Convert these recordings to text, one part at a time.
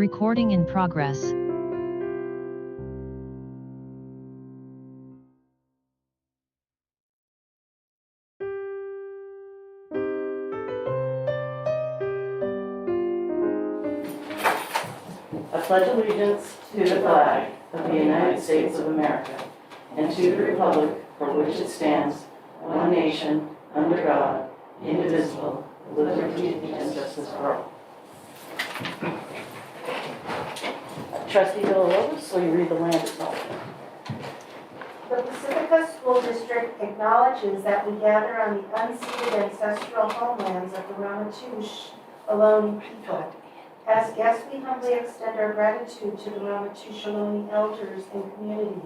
Recording in progress. I pledge allegiance to the flag of the United States of America and to the republic for which it stands, one nation, under God, indivisible, with liberty and justice for all. Trustee Villalobos, will you read the land acknowledgement? The Pacifica School District acknowledges that we gather on the unceded ancestral homelands of the Ramaytush Ohlone people. As guests, we humbly extend our gratitude to the Ramaytush Ohlone elders and community.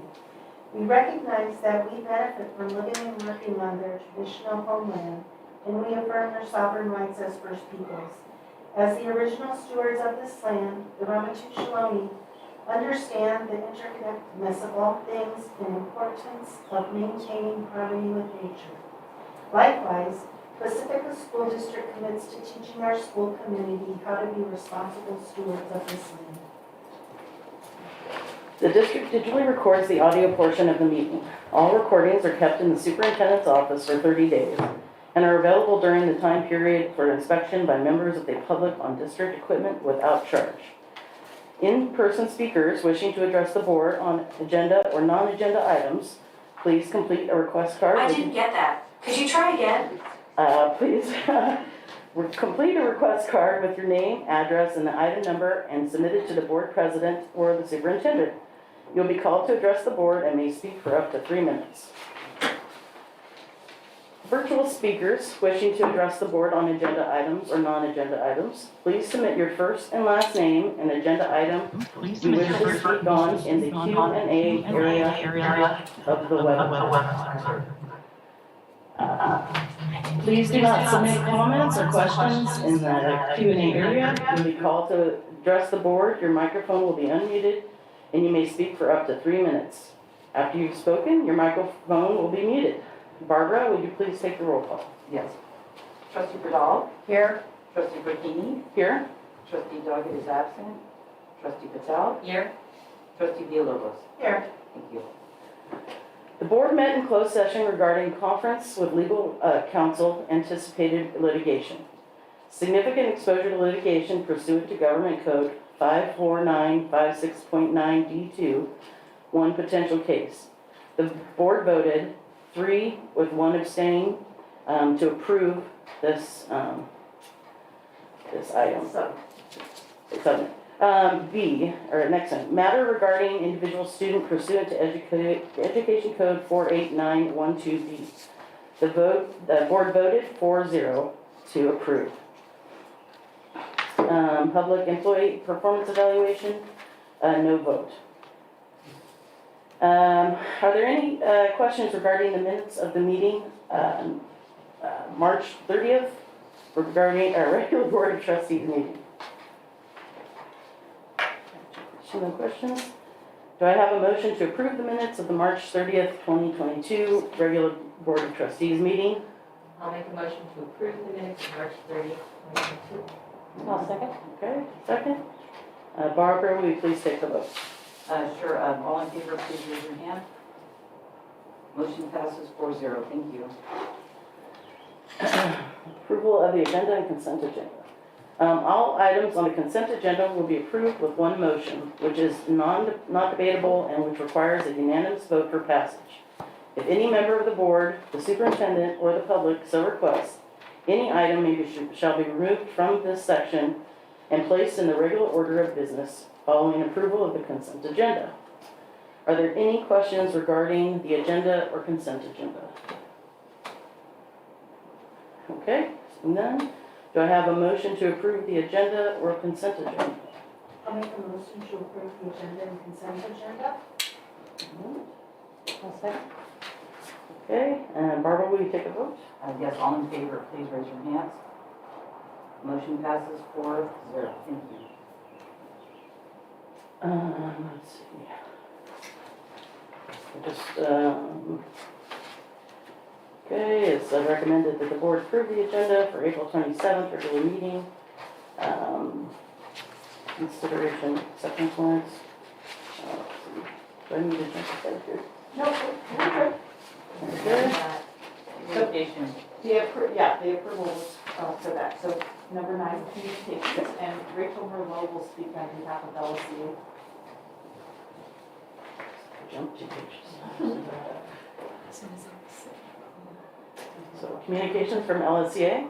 We recognize that we benefit from living and working on their traditional homeland, and we affirm their sovereign rights as First Peoples. As the original stewards of this land, the Ramaytush Ohlone understand the interconnectedness of all things and importance of maintaining harmony with nature. Likewise, Pacifica School District commits to teaching our school community how to be responsible stewards of this land. The district digitally records the audio portion of the meeting. All recordings are kept in the superintendent's office for 30 days and are available during the time period for inspection by members of the public on district equipment without charge. In-person speakers wishing to address the board on agenda or non-agenda items, please complete a request card. I didn't get that. Could you try again? Please complete a request card with your name, address, and the item number and submit it to the board president or the superintendent. You'll be called to address the board and may speak for up to 3 minutes. Virtual speakers wishing to address the board on agenda items or non-agenda items, please submit your first and last name and agenda item you wish to speak on in the Q&A area of the web. Please do not submit comments or questions in the Q&A area. You'll be called to address the board. Your microphone will be unmuted and you may speak for up to 3 minutes. After you've spoken, your microphone will be muted. Barbara, would you please take the roll call? Yes. Trustee Bradal? Here. Trustee Burkini? Here. Trustee Doggett is absent. Trustee Patel? Here. Trustee Villalobos? Here. Thank you. The board met in closed session regarding conference with legal counsel anticipated litigation. Significant exposure to litigation pursuant to Government Code 54956.9 D2, one potential case. The board voted 3 with 1 abstaining to approve this item. B, or next one, matter regarding individual student pursuant to Education Code 48912B. The board voted 4-0 to approve. Public employee performance evaluation, no vote. Are there any questions regarding the minutes of the meeting March 30th regarding our regular Board of Trustees meeting? No questions? Do I have a motion to approve the minutes of the March 30th, 2022 regular Board of Trustees meeting? I'll make a motion to approve the minutes of March 30th, 2022. I'll second. Okay, second. Barbara, will you please take the vote? Sure. All in favor, please raise your hand. Motion passes 4-0. Thank you. Approval of the agenda and consent agenda. All items on the consent agenda will be approved with one motion, which is not debatable and which requires a unanimous vote for passage. If any member of the board, the superintendent, or the public so requests, any item shall be removed from this section and placed in the regular order of business following approval of the consent agenda. Are there any questions regarding the agenda or consent agenda? Okay, none. Do I have a motion to approve the agenda or consent agenda? I'll make a motion to approve the agenda and consent agenda. I'll second. Okay, and Barbara, will you take a vote? Yes. All in favor, please raise your hands. Motion passes 4-0. Thank you. Let's see. Okay, it's recommended that the board approve the agenda for April 27th regular meeting. consideration, acceptance warrants. Do I need to jump ahead here? No, we're good. Very good. Communication. The approval was for that. So number 9, communications, and Rachel Merlot will speak on behalf of LSU. Jump 2 pages. So communications from LSCA.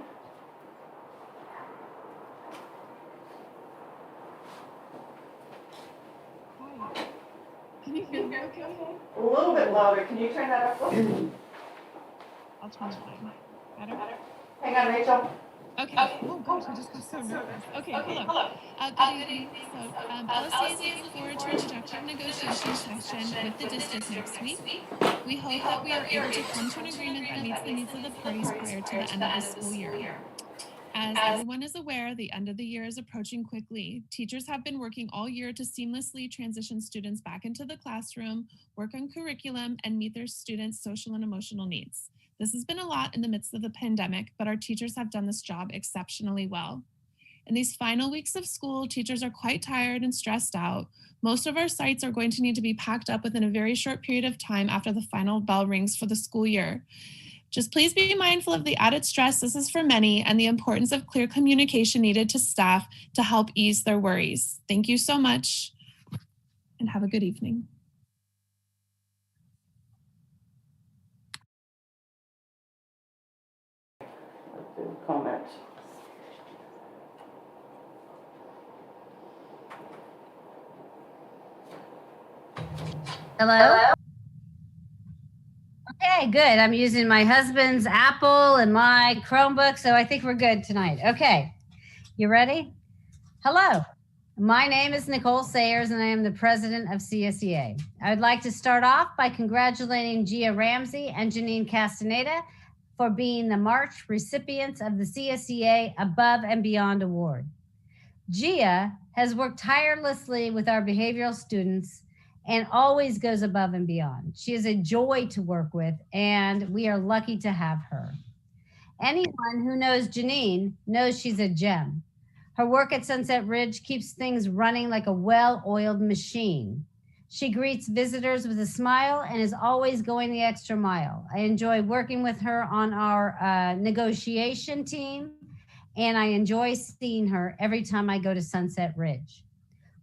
Can you hear me okay? A little bit louder. Can you turn that up? I'll turn it down. Better? Hang on, Rachel. Okay. Oh gosh, I just got so nervous. Okay, hello. Good evening. So, LSC is looking forward to introductory negotiation session with the district next week. We hope that we are able to come to an agreement that meets the needs of the parties prior to the end of the school year. As everyone is aware, the end of the year is approaching quickly. Teachers have been working all year to seamlessly transition students back into the classroom, work on curriculum, and meet their students' social and emotional needs. This has been a lot in the midst of the pandemic, but our teachers have done this job exceptionally well. In these final weeks of school, teachers are quite tired and stressed out. Most of our sites are going to need to be packed up within a very short period of time after the final bell rings for the school year. Just please be mindful of the added stress this is for many and the importance of clear communication needed to staff to help ease their worries. Thank you so much and have a good evening. Comment. Hello? Okay, good. I'm using my husband's Apple and my Chromebook, so I think we're good tonight. Okay, you ready? Hello, my name is Nicole Sayers, and I am the president of CSEA. I would like to start off by congratulating Gia Ramsey and Janine Castaneda for being the March recipients of the CSEA Above and Beyond Award. Gia has worked tirelessly with our behavioral students and always goes above and beyond. She is a joy to work with, and we are lucky to have her. Anyone who knows Janine knows she's a gem. Her work at Sunset Ridge keeps things running like a well-oiled machine. She greets visitors with a smile and is always going the extra mile. I enjoy working with her on our negotiation team, and I enjoy seeing her every time I go to Sunset Ridge.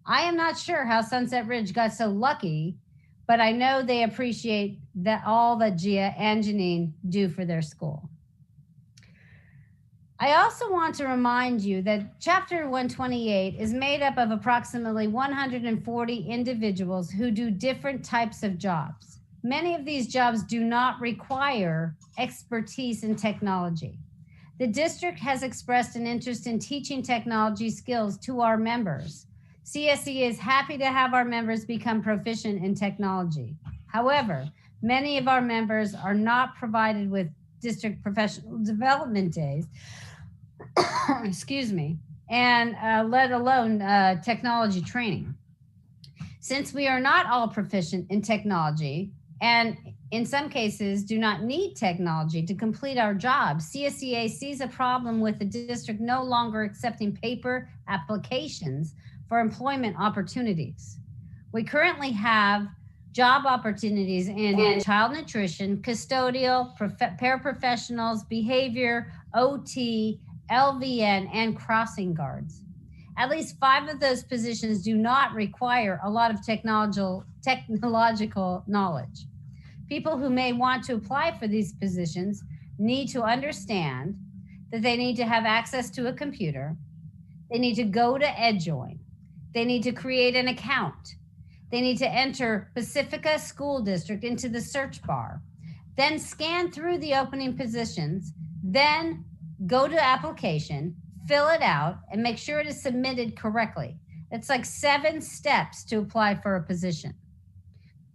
I am not sure how Sunset Ridge got so lucky, but I know they appreciate all that Gia and Janine do for their school. I also want to remind you that Chapter 128 is made up of approximately 140 individuals who do different types of jobs. Many of these jobs do not require expertise in technology. The district has expressed an interest in teaching technology skills to our members. CSE is happy to have our members become proficient in technology. However, many of our members are not provided with district professional development days, excuse me, and let alone technology training. Since we are not all proficient in technology, and in some cases do not need technology to complete our jobs, CSEA sees a problem with the district no longer accepting paper applications for employment opportunities. We currently have job opportunities in child nutrition, custodial, paraprofessionals, behavior, OT, LVN, and crossing guards. At least 5 of those positions do not require a lot of technological knowledge. People who may want to apply for these positions need to understand that they need to have access to a computer. They need to go to EdJoin. They need to create an account. They need to enter Pacifica School District into the search bar, then scan through the opening positions, then go to application, fill it out, and make sure it is submitted correctly. It's like 7 steps to apply for a position.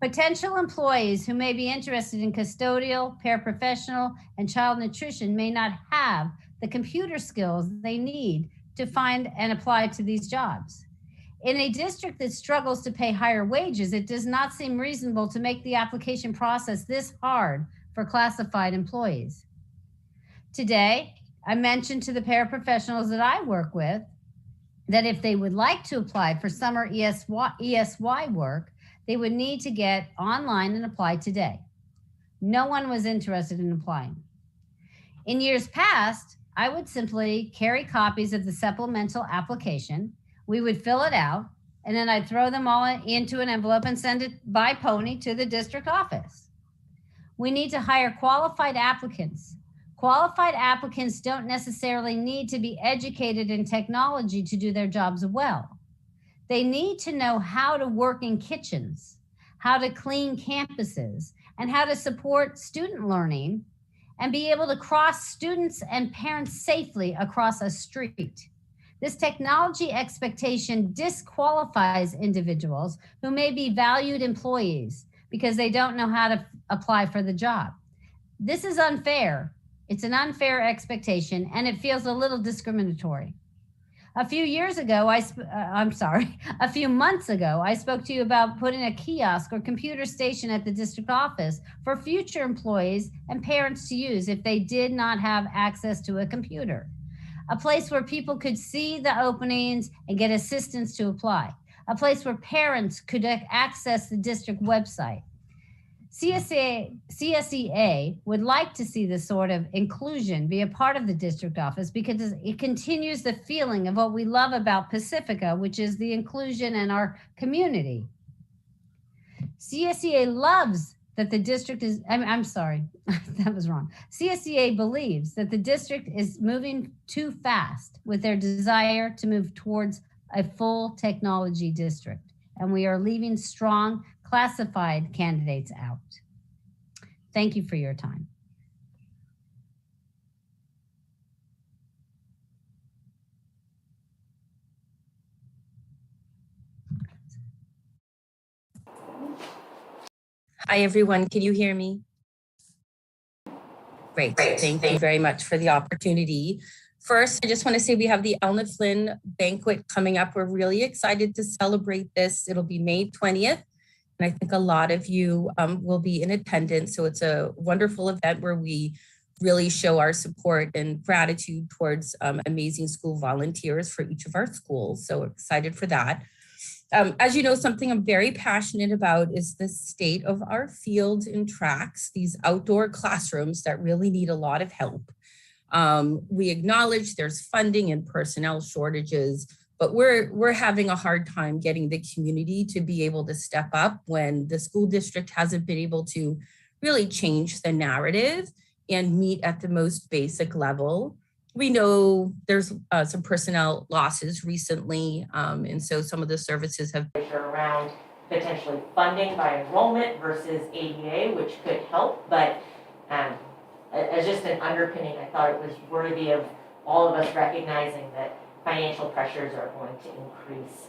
Potential employees who may be interested in custodial, paraprofessional, and child nutrition may not have the computer skills they need to find and apply to these jobs. In a district that struggles to pay higher wages, it does not seem reasonable to make the application process this hard for classified employees. Today, I mentioned to the paraprofessionals that I work with that if they would like to apply for summer ESY work, they would need to get online and apply today. No one was interested in applying. In years past, I would simply carry copies of the supplemental application. We would fill it out, and then I'd throw them all into an envelope and send it by pony to the district office. We need to hire qualified applicants. Qualified applicants don't necessarily need to be educated in technology to do their jobs well. They need to know how to work in kitchens, how to clean campuses, and how to support student learning and be able to cross students and parents safely across a street. This technology expectation disqualifies individuals who may be valued employees because they don't know how to apply for the job. This is unfair. It's an unfair expectation, and it feels a little discriminatory. A few months ago, I spoke to you about putting a kiosk or computer station at the district office for future employees and parents to use if they did not have access to a computer. A place where people could see the openings and get assistance to apply. A place where parents could access the district website. CSEA would like to see this sort of inclusion be a part of the district office because it continues the feeling of what we love about Pacifica, which is the inclusion in our community. CSEA loves that the district is, I'm sorry, that was wrong. CSEA believes that the district is moving too fast with their desire to move towards a full technology district, and we are leaving strong classified candidates out. Thank you for your time. Hi, everyone. Can you hear me? Great. Thank you very much for the opportunity. First, I just want to say we have the Elna Flynn banquet coming up. We're really excited to celebrate this. It'll be May 20th. And I think a lot of you will be in attendance. So it's a wonderful event where we really show our support and gratitude towards amazing school volunteers for each of our schools. So excited for that. As you know, something I'm very passionate about is the state of our fields and tracks, these outdoor classrooms that really need a lot of help. We acknowledge there's funding and personnel shortages, but we're having a hard time getting the community to be able to step up when the school district hasn't been able to really change the narrative and meet at the most basic level. We know there's some personnel losses recently, and so some of the services have been around potentially funding by enrollment versus ADA, which could help, but as just an underpinning, I thought it was worthy of all of us recognizing that financial pressures are going to increase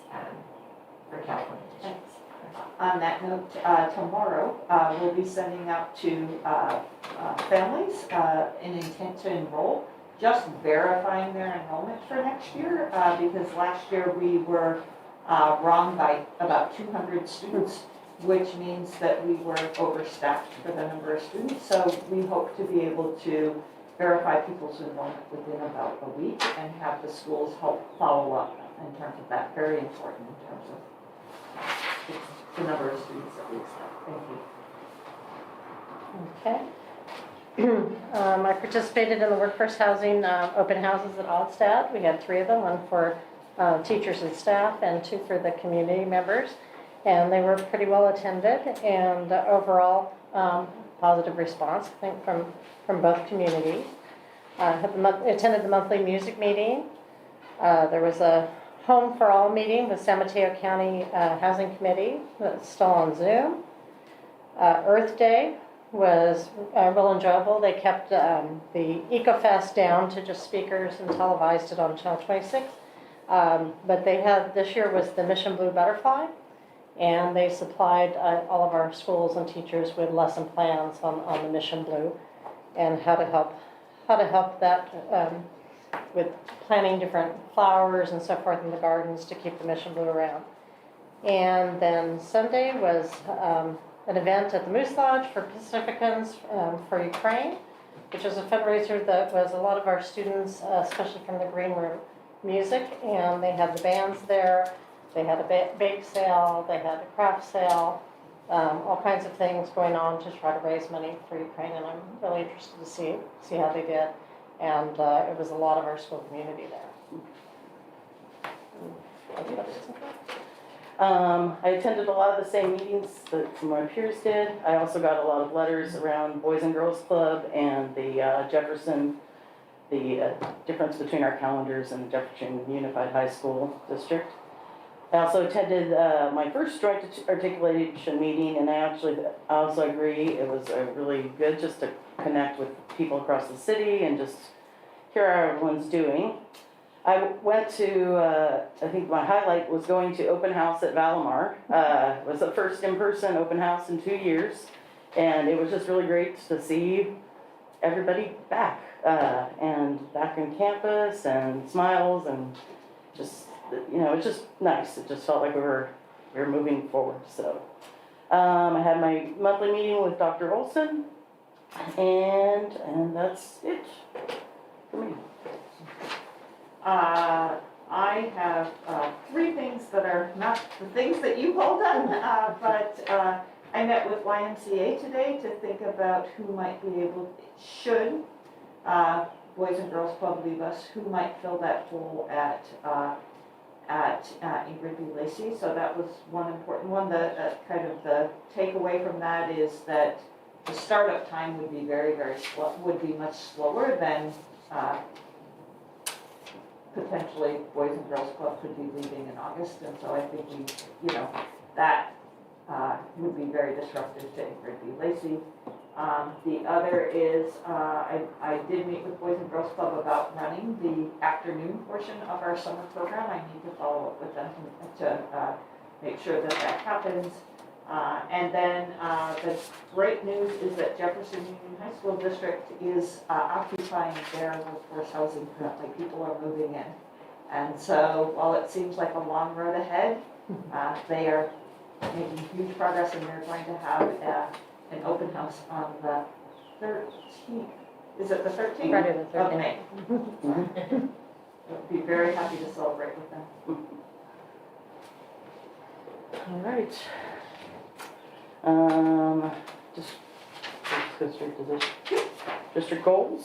for California districts. On that note, tomorrow we'll be sending out to families an intent to enroll, just verifying their enrollment for next year, because last year we were wrong by about 200 students, which means that we were overstaffed for the number of students. So we hope to be able to verify people's enrollment within about a week and have the schools help follow up in terms of that. Very important in terms of the number of students that we expect. Thank you. Okay. I participated in the workforce housing open houses at Allstat. We had 3 of them, one for teachers and staff and 2 for the community members. And they were pretty well attended, and overall positive response, I think, from both communities. Attended the monthly music meeting. There was a Home for All meeting with San Mateo County Housing Committee that's still on Zoom. Earth Day was real enjoyable. They kept the EcoFest down to just speakers and televised it on Channel 26. But they had, this year was the Mission Blue Butterfly, and they supplied all of our schools and teachers with lesson plans on the Mission Blue and how to help that with planting different flowers and so forth in the gardens to keep the Mission Blue around. And then Sunday was an event at the Moose Lodge for Pacificans for Ukraine, which is a fundraiser that was a lot of our students, especially from the Green Room, music, and they had the bands there. They had a bake sale, they had a craft sale, all kinds of things going on to try to raise money for Ukraine, and I'm really interested to see how they did. And it was a lot of our school community there. I attended a lot of the same meetings that some of my peers did. I also got a lot of letters around Boys and Girls Club and the Jefferson, the difference between our calendars and the Jefferson Unified High School District. I also attended my first joint articulation meeting, and I also agree it was really good just to connect with people across the city and just hear how everyone's doing. I went to, I think my highlight was going to open house at Valimar. It was the first in-person open house in 2 years, and it was just really great to see everybody back, and back on campus, and smiles, and just, it's just nice. It just felt like we were moving forward. So I had my monthly meeting with Dr. Olson, and that's it for me. I have 3 things that are not the things that you've all done, but I met with YMCA today to think about who might be able, should Boys and Girls Club leave us, who might fill that hole at Ingrid B. Lacey. So that was one important one. The kind of the takeaway from that is that the startup time would be very, very slow, would be much slower than potentially Boys and Girls Club could be leaving in August, and so I think that would be very disruptive to Ingrid B. Lacey. The other is I did meet with Boys and Girls Club about running the afternoon portion of our summer program. I need to follow up with them to make sure that happens. And then the great news is that Jefferson Union High School District is occupying their workforce housing currently. People are moving in. And so while it seems like a long road ahead, they are making huge progress, and they're going to have an open house on the 13th. Is it the 13th? Friday the 13th. Of May. I'll be very happy to celebrate with them. All right. Just let's go straight to this. District goals.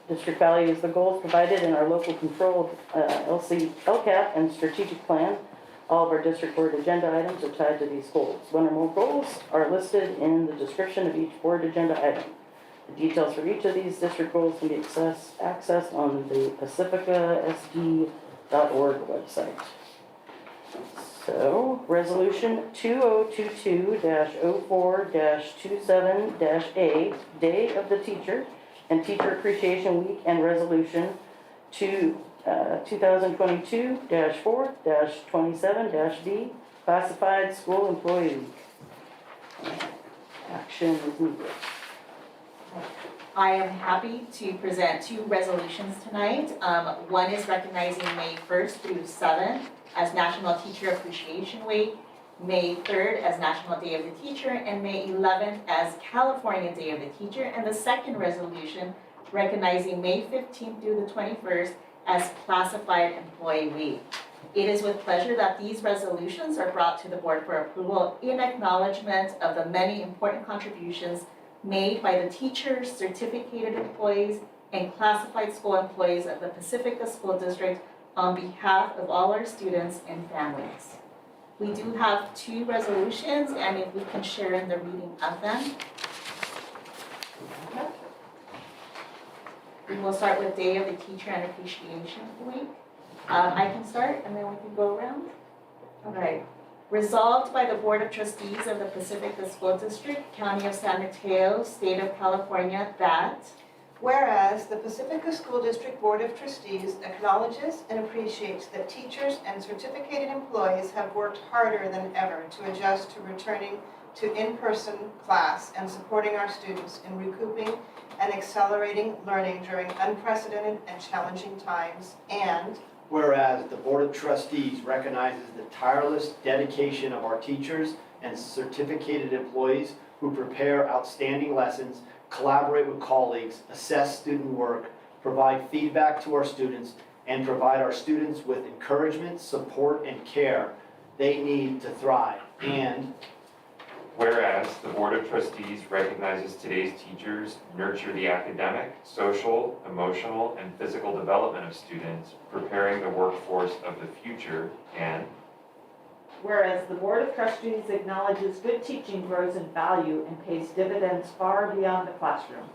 District values the goals provided in our local controlled LCAP and strategic plan. All of our district board agenda items are tied to these goals. One or more goals are listed in the description of each board agenda item. The details for each of these district goals can be accessed on the pacificasd.org website. So, Resolution 2022-04-27-A, Day of the Teacher and Teacher Appreciation Week, and Resolution 2022-4-27-D, Classified School Employee Week. Action is needed. I am happy to present 2 resolutions tonight. One is recognizing May 1st through 7th as National Teacher Appreciation Week, May 3rd as National Day of the Teacher, and May 11th as California Day of the Teacher. And the second resolution recognizing May 15th through the 21st as Classified Employee Week. It is with pleasure that these resolutions are brought to the board for approval in acknowledgement of the many important contributions made by the teachers, certificated employees, and classified school employees of the Pacifica School District on behalf of all our students and families. We do have 2 resolutions, and if we can share in the reading of them. We will start with Day of the Teacher and Appreciation Week. I can start, and then we can go around. All right. Resolved by the Board of Trustees of the Pacifica School District, County of San Mateo, State of California, that Whereas the Pacifica School District Board of Trustees acknowledges and appreciates that teachers and certificated employees have worked harder than ever to adjust to returning to in-person class and supporting our students in recouping and accelerating learning during unprecedented and challenging times, and whereas the Board of Trustees recognizes the tireless dedication of our teachers and certificated employees who prepare outstanding lessons, collaborate with colleagues, assess student work, provide feedback to our students, and provide our students with encouragement, support, and care they need to thrive. And whereas the Board of Trustees recognizes today's teachers nurture the academic, social, emotional, and physical development of students, preparing the workforce of the future, and whereas the Board of Trustees acknowledges good teaching grows in value and pays dividends far beyond the classroom.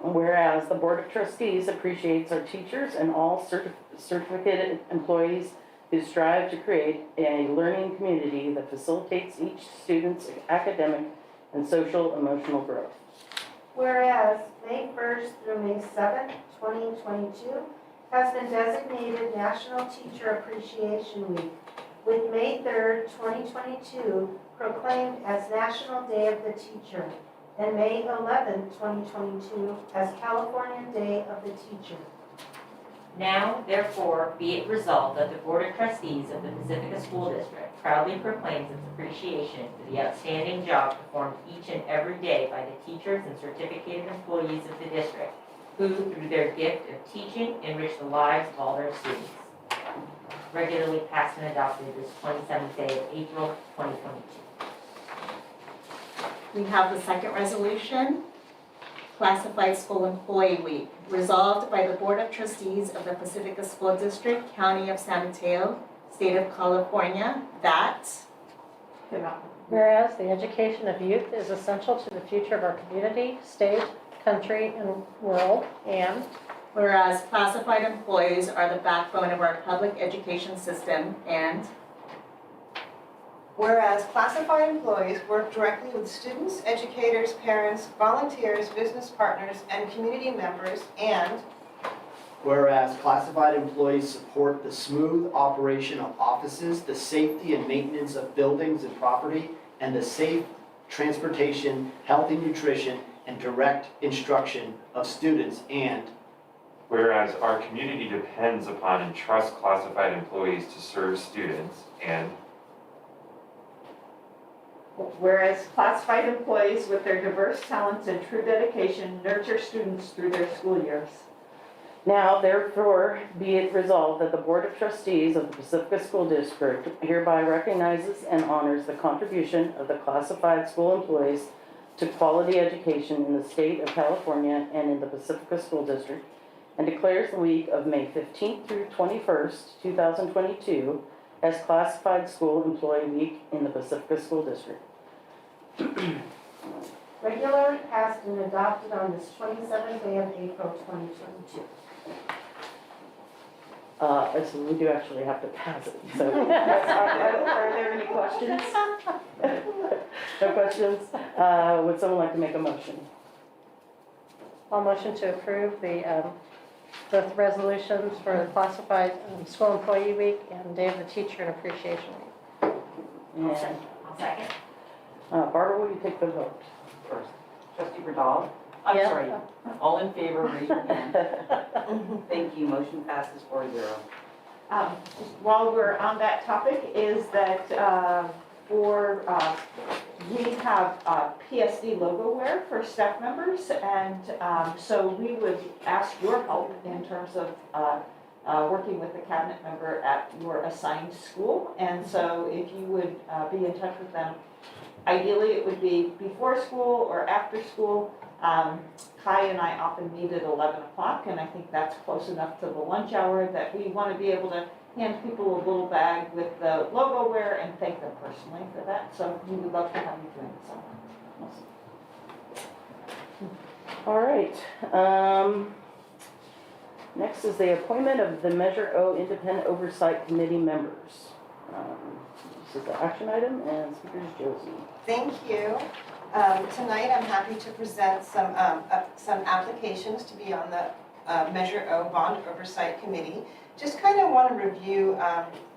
Whereas the Board of Trustees appreciates our teachers and all certificated employees who strive to create a learning community that facilitates each student's academic and social emotional growth. Whereas May 1st through May 7th, 2022 has been designated National Teacher Appreciation Week, with May 3rd, 2022 proclaimed as National Day of the Teacher, and May 11th, 2022 as California Day of the Teacher. Now, therefore, be it resolved that the Board of Trustees of the Pacifica School District proudly proclaims its appreciation for the outstanding job performed each and every day by the teachers and certificated employees of the district, who, through their gift of teaching, enrich the lives of all their students. Regularly passed and adopted this 27th day of April, 2022. We have the second resolution, Classified School Employee Week. Resolved by the Board of Trustees of the Pacifica School District, County of San Mateo, State of California, that Whereas the education of youth is essential to the future of our community, state, country, and world, and whereas classified employees are the backbone of our public education system, and whereas classified employees work directly with students, educators, parents, volunteers, business partners, and community members, and whereas classified employees support the smooth operation of offices, the safety and maintenance of buildings and property, and the safe transportation, healthy nutrition, and direct instruction of students, and whereas our community depends upon and trusts classified employees to serve students, and whereas classified employees with their diverse talents and true dedication nurture students through their school years. Now, therefore, be it resolved that the Board of Trustees of the Pacifica School District hereby recognizes and honors the contribution of the classified school employees to quality education in the state of California and in the Pacifica School District, and declares the week of May 15th through 21st, 2022 as Classified School Employee Week in the Pacifica School District. Regularly passed and adopted on this 27th day of April, 2022. So we do actually have to pass it. So, are there any questions? No questions? Would someone like to make a motion? I'll motion to approve the resolutions for the classified school employee week and Day of the Teacher and Appreciation Week. And I'll second. Barbara, will you take the vote? First, Trustee Burdall? I'm Yeah. sorry, all in favor, raise your hand. Thank you, motion passes 4-0. While we're on that topic, is that we have PSD logo wear for staff members, and so we would ask your help in terms of working with the cabinet member at your assigned school. And so if you would be in touch with them, ideally it would be before school or after school. Kai and I often meet at 11 o'clock, and I think that's close enough to the lunch hour that we want to be able to hand people a little bag with the logo wear and thank them personally for that. So we would love to have you join us. All right. Next is the appointment of the Measure O Independent Oversight Committee members. This is the action item, and Speaker is Josie. thank you. Tonight, I'm happy to present some applications to be on the Measure O Bond Oversight Committee. Just kind of want to review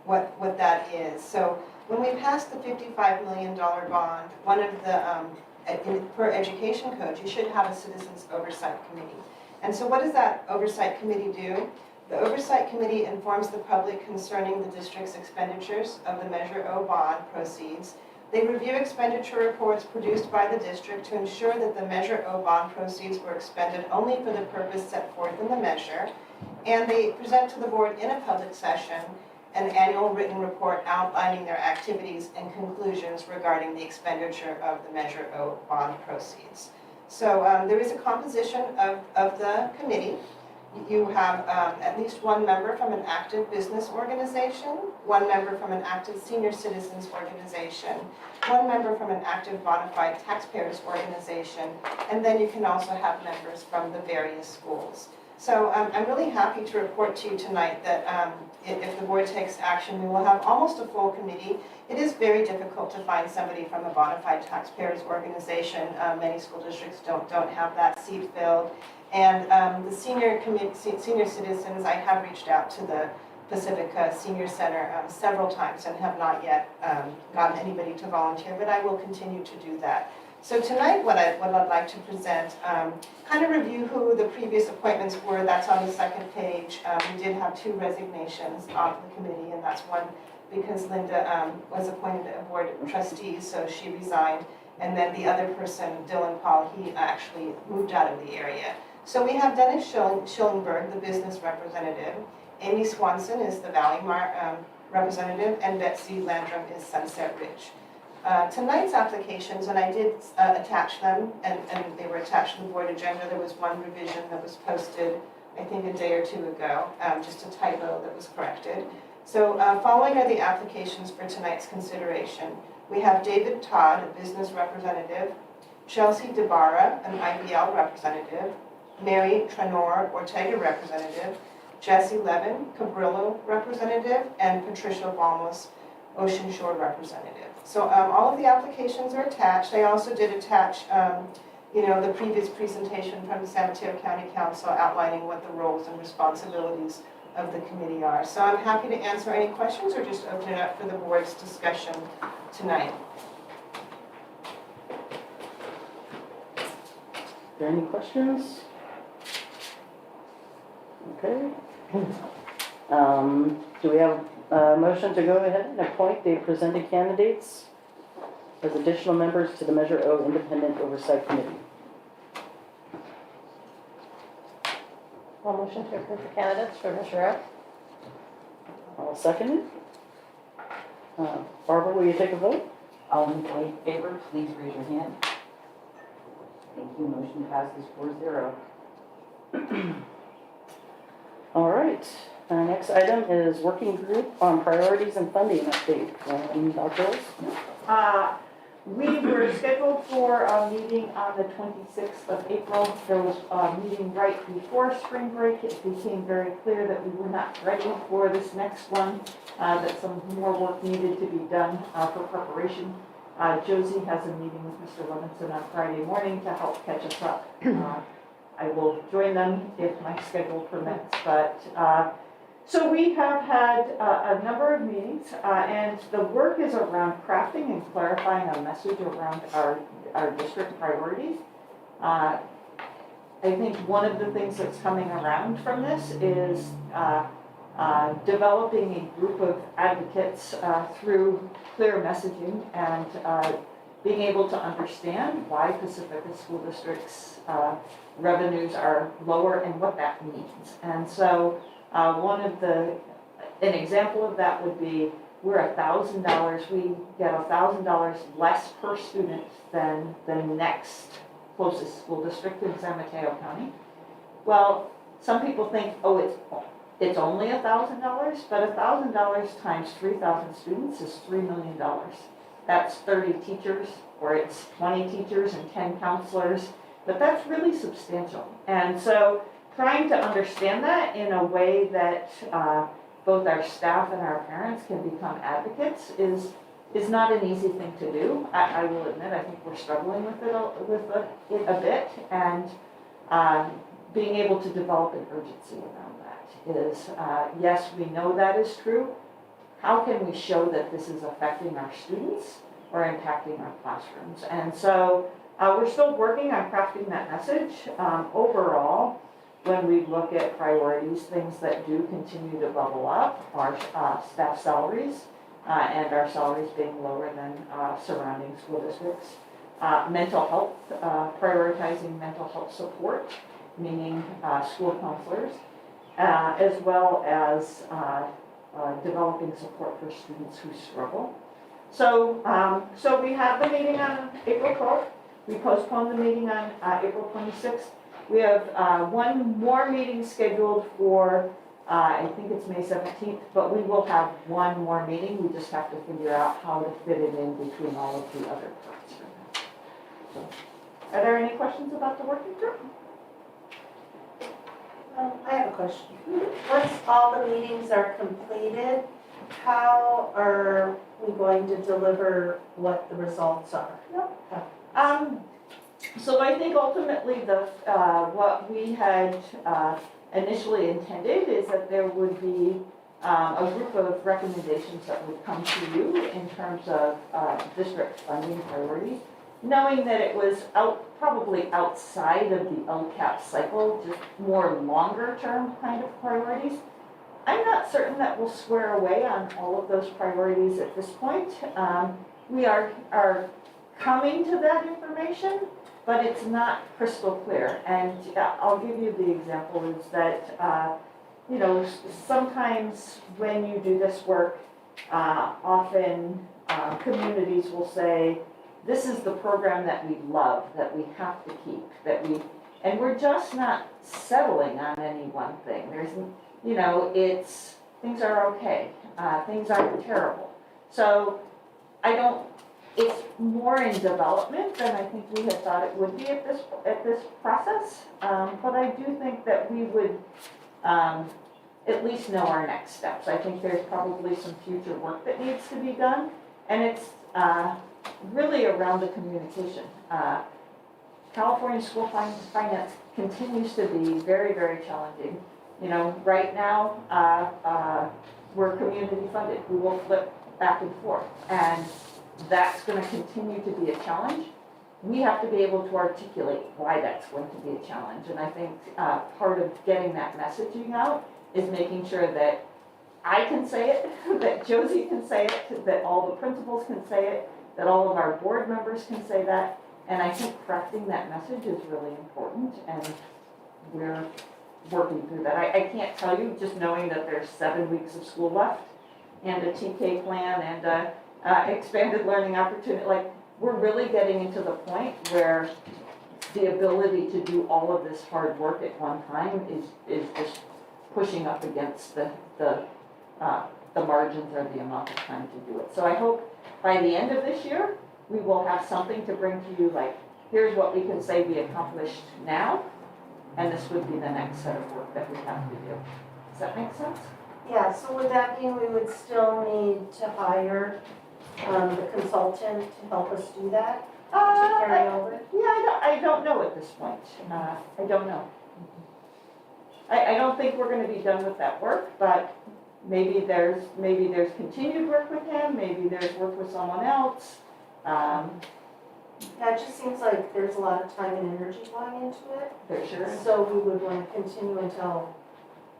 what that is. So when we passed the $55 million bond, one of the, per education code, you should have a Citizens Oversight Committee. And so what does that Oversight Committee do? The Oversight Committee informs the public concerning the district's expenditures of the Measure O bond proceeds, They review expenditure reports produced by the district to ensure that the Measure O bond proceeds were expended only for the purpose set forth in the measure. And they present to the board in a public session an annual written report outlining their activities and conclusions regarding the expenditure of the Measure O bond proceeds. So there is a composition of the committee. You have at least one member from an active business organization, one member from an active senior citizens organization, one member from an active bona fide taxpayers organization, and then you can also have members from the various schools. So I'm really happy to report to you tonight that if the board takes action, we will have almost a full committee. It is very difficult to find somebody from a bona fide taxpayers organization. Many school districts don't have that seat filled. And the senior citizens, I have reached out to the Pacifica Senior Center several times and have not yet gotten anybody to volunteer, but I will continue to do that. So tonight, what I'd like to present, kind of review who the previous appointments were. That's on the second page. We did have 2 resignations off the committee, and that's one because Linda was appointed a board trustee, so she resigned. And then the other person, Dylan Paul, he actually moved out of the area. So we have Dennis Schillingberg, the business representative. Amy Swanson is the Valley Mart representative, and Betsy Landrum is Sunset Ridge. Tonight's applications, and I did attach them, and they were attached to the board agenda. There was one revision that was posted, I think, a day or 2 ago, just a typo that was corrected. So following are the applications for tonight's consideration. We have David Todd, a business representative, Chelsea DeBarra, an IBL representative, Mary Trenor, Ortega representative, Jesse Levin, Cabrillo representative, and Patricia Balmos, Ocean Shore representative. So all of the applications are attached. I also did attach, the previous presentation from the San Mateo County Council outlining what the roles and responsibilities of the committee are. So I'm happy to answer any questions or just open it up for the board's discussion tonight. Are there any questions? Okay. Do we have a motion to go ahead and appoint the presented candidates as additional members to the Measure O Independent Oversight Committee? I'll motion to approve the candidates for Measure O. I'll second it. Barbara, will you take a vote? All in favor, please raise your hand. Thank you. Motion passes 4-0. All right. Our next item is working group on priorities and funding update. Dr. Rose? We were scheduled for a meeting on the 26th of April. There was a meeting right before spring break. It became very clear that we were not ready for this next one, that some more work needed to be done for preparation. Josie has a meeting with Mr. Levinson on Friday morning to help catch us up. I will join them if my schedule permits, but so we have had a number of meetings, and the work is around crafting and clarifying a message around our district priorities. I think one of the things that's coming around from this is developing a group of advocates through clear messaging and being able to understand why Pacifica School District's revenues are lower and what that means. And so an example of that would be we're $1,000, we get $1,000 less per student than the next closest school district in San Mateo County. Well, some people think, oh, it's only $1,000, but $1,000 times 3,000 students is $3 million. That's 30 teachers, or it's 20 teachers and 10 counselors, but that's really substantial. And so trying to understand that in a way that both our staff and our parents can become advocates is not an easy thing to do. I will admit, I think we're struggling with it a bit, and being able to develop an urgency around that is, yes, we know that is true. How can we show that this is affecting our students or impacting our classrooms? And so we're still working on crafting that message. Overall, when we look at priorities, things that do continue to bubble up are staff salaries. and our salaries being lower than surrounding school districts. Mental health, prioritizing mental health support, meaning school counselors, as well as developing support for students who struggle. So we have the meeting on April 12th. We postponed the meeting on April 26th. We have one more meeting scheduled for, I think it's May 17th, but we will have one more meeting. We just have to figure out how to fit it in between all of the other parts. So, are there any questions about the working group? I have a question. Once all the meetings are completed, how are we going to deliver what the results are? So I think ultimately what we had initially intended is that there would be a group of recommendations that would come to you in terms of district funding priorities, knowing that it was probably outside of the LCAP cycle, just more longer term kind of priorities. I'm not certain that we'll square away on all of those priorities at this point. We are coming to that information, but it's not crystal clear. And I'll give you the example is that, sometimes when you do this work, often communities will say, this is the program that we love, that we have to keep, and we're just not settling on any one thing. Things are okay, things aren't terrible. So it's more in development than I think we had thought it would be at this process. But I do think that we would at least know our next steps. I think there's probably some future work that needs to be done, and it's really around the communication. California school finance continues to be very, very challenging. Right now, we're community funded. We will flip back and forth, and that's going to continue to be a challenge. We have to be able to articulate why that's going to be a challenge, and I think part of getting that messaging out is making sure that I can say it, that Josie can say it, that all the principals can say it, that all of our board members can say that, and I think crafting that message is really important, and we're working through that. I can't tell you, just knowing that there's 7 weeks of school left, and a TK plan, and expanded learning opportunity, we're really getting into the point where the ability to do all of this hard work at one time is just pushing up against the margins or the amount of time to do it. So I hope by the end of this year, we will have something to bring to you, here's what we can say we accomplished now, and this would be the next set of work that we have to do. Does that make sense? Yeah, so would that mean we would still need to hire the consultant to help us do that? To carry over? Yeah, I don't know at this point. I don't know. I don't think we're going to be done with that work, but maybe there's continued work with him, maybe there's work with someone else. Yeah, it just seems like there's a lot of time and energy going into it. There sure is. So we would want to continue until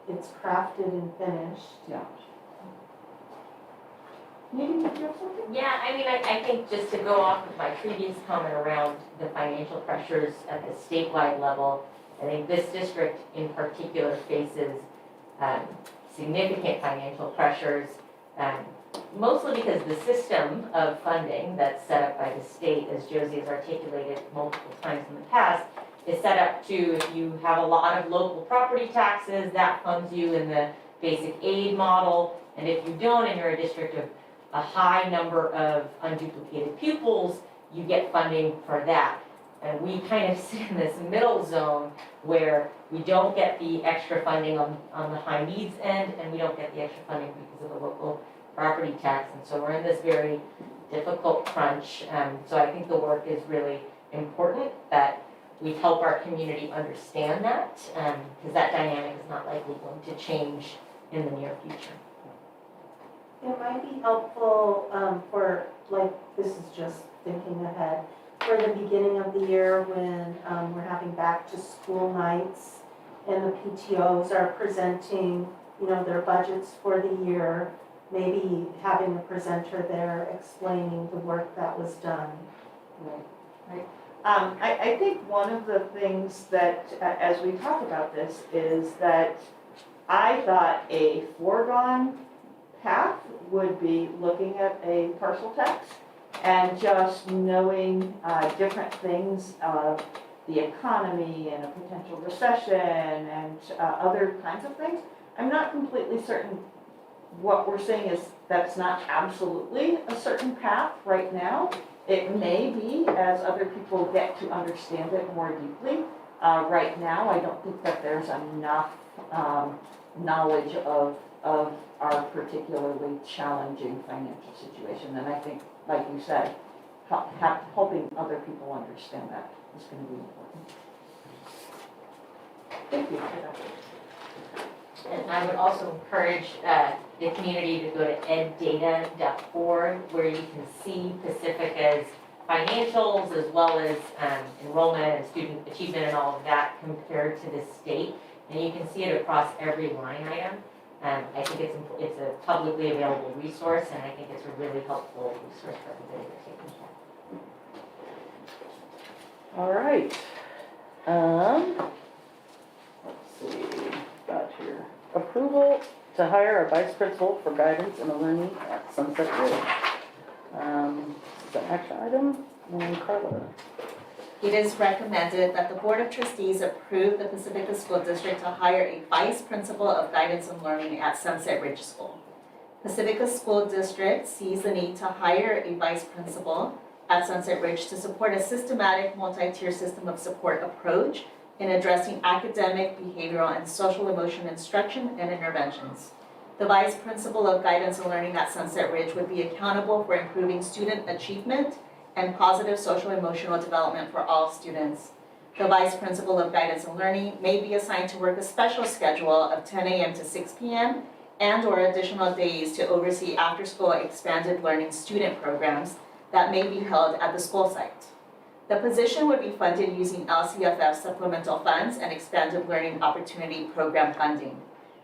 it's crafted and finished. Yeah. Maybe you have something? Yeah, I think just to go off of my previous comment around the financial pressures at the statewide level, I think this district in particular faces significant financial pressures, mostly because the system of funding that's set up by the state, as Josie has articulated multiple times in the past, is set up to, if you have a lot of local property taxes, that funds you in the basic aid model, and if you don't and you're a district of a high number of unduplicated pupils, you get funding for that. And we kind of sit in this middle zone where we don't get the extra funding on the high needs end, and we don't get the extra funding because of the local property tax. And so we're in this very difficult crunch. So I think the work is really important that we help our community understand that, because that dynamic is not likely going to change in the near future. It might be helpful for, this is just thinking ahead, for the beginning of the year when we're having back to school nights and the PTOs are presenting, their budgets for the year. maybe having a presenter there explaining the work that was done. Right. I think one of the things that, as we talk about this, is that I thought a foregone path would be looking at a parcel tax and just knowing different things of the economy and a potential recession and other kinds of things. I'm not completely certain what we're saying is that's not absolutely a certain path right now. It may be as other people get to understand it more deeply. Right now, I don't think that there's enough knowledge of our particularly challenging financial situation. And I think, like you said, helping other people understand that is going to be important. Thank you for that. And I would also encourage the community to go to eddata.org where you can see Pacifica's financials as well as enrollment and student achievement and all of that compared to the state. And you can see it across every line item. I think it's a publicly available resource, and I think it's a really helpful resource for everybody to take a look at. All right. Let's see, got here. Approval to hire a vice principal for guidance and learning at Sunset Ridge. This is an action item, and Carla. It is recommended that the Board of Trustees approve the Pacifica School District to hire a vice principal of guidance and learning at Sunset Ridge School. Pacifica School District sees the need to hire a vice principal at Sunset Ridge to support a systematic multi-tier system of support approach in addressing academic, behavioral, and social emotion instruction and interventions. The vice principal of guidance and learning at Sunset Ridge would be accountable for improving student achievement and positive social emotional development for all students. The vice principal of guidance and learning may be assigned to work a special schedule of 10 a.m. to 6 p.m. and/or additional days to oversee after-school expanded learning student programs that may be held at the school site. The position would be funded using LCFF supplemental funds and expanded learning opportunity program funding.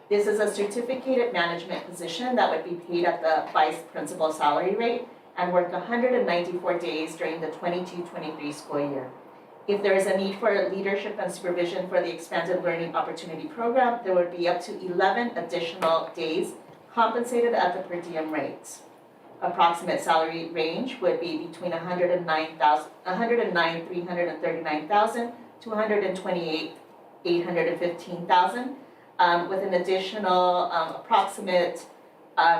This is a certificated management position that would be paid at the vice principal salary rate and work 194 days during the 22-23 school year. If there is a need for leadership and supervision for the expanded learning opportunity program, there would be up to 11 additional days compensated at the per diem rate. Approximate salary range would be between $109,339,000 to $128,815,000, with an additional approximate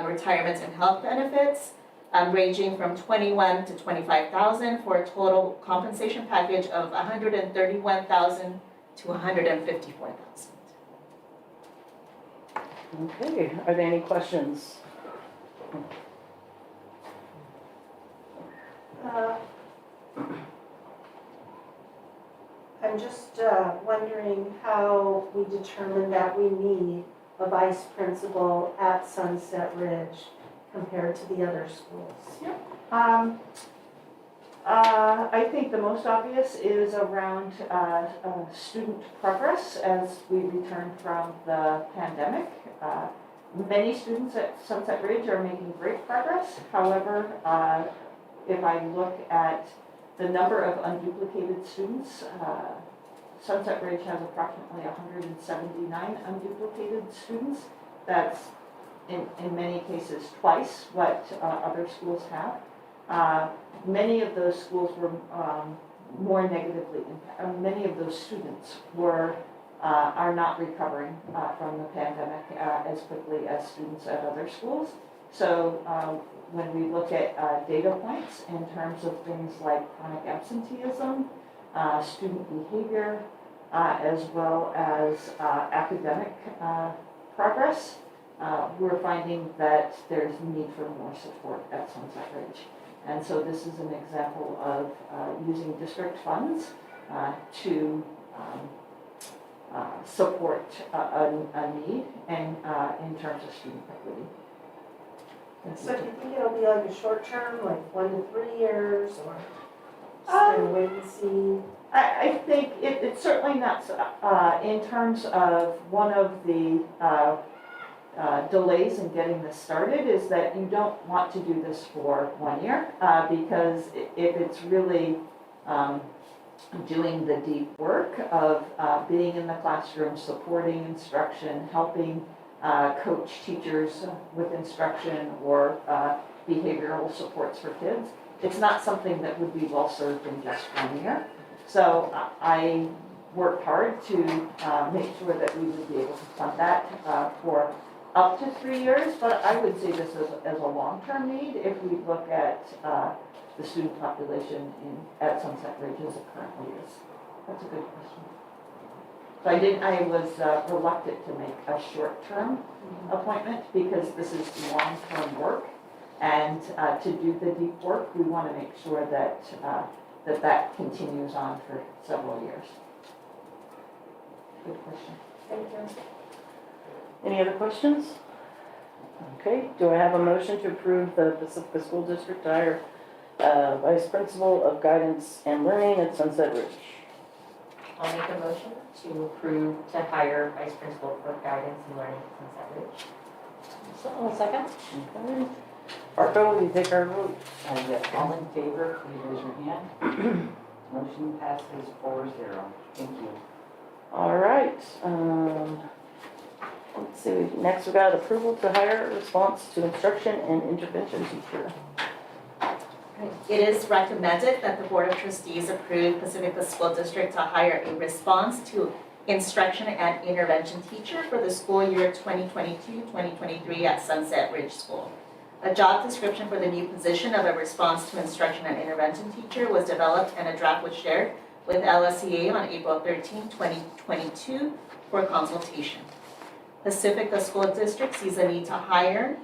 retirements and health benefits ranging from $21,000 to $25,000 for a total compensation package of $131,000 to $154,000. Okay, are there any questions? I'm just wondering how we determine that we need a vice principal at Sunset Ridge compared to the other schools. I think the most obvious is around student progress as we return from the pandemic. Many students at Sunset Ridge are making great progress. However, if I look at the number of unduplicated students, Sunset Ridge has approximately 179 unduplicated students. That's in many cases twice what other schools have. Many of those schools were more negatively impacted. Many of those students are not recovering from the pandemic as quickly as students at other schools. So when we look at data points in terms of things like chronic absenteeism, student behavior, as well as academic progress, we're finding that there's need for more support at Sunset Ridge. And so this is an example of using district funds to support a need and in terms of student equity. So do you think it'll be like a short term, like 1 to 3 years, or just kind of wait and see? I think it's certainly not, in terms of one of the delays in getting this started is that you don't want to do this for 1 year, because if it's really doing the deep work of being in the classroom, supporting instruction, helping coach teachers with instruction or behavioral supports for kids, it's not something that would be well served in just 1 year. So I worked hard to make sure that we would be able to fund that for up to 3 years, but I would see this as a long-term need if we look at the student population at Sunset Ridge as it currently is. That's a good question. So I was reluctant to make a short-term appointment because this is long-term work. And to do the deep work, we want to make sure that that continues on for several years. Good question. Thank you. Any other questions? Okay, do I have a motion to approve the Pacifica School District to hire Vice Principal of Guidance and Learning at Sunset Ridge? I'll make a motion to approve to hire Vice Principal for Guidance and Learning at Sunset Ridge. So, second? Okay. Marco, will you take our vote? Yes, all in favor, please raise your hand. Motion passes 4-0. Thank you. All right. Let's see, next we got approval to hire a response to instruction and intervention teacher. It is recommended that the Board of Trustees approve Pacifica School District to hire a response to instruction and intervention teacher for the school year 2022-2023 at Sunset Ridge School. A job description for the new position of a response to instruction and intervention teacher was developed and a draft was shared with LSEA on April 13, 2022 for consultation. Pacifica School District sees a need to hire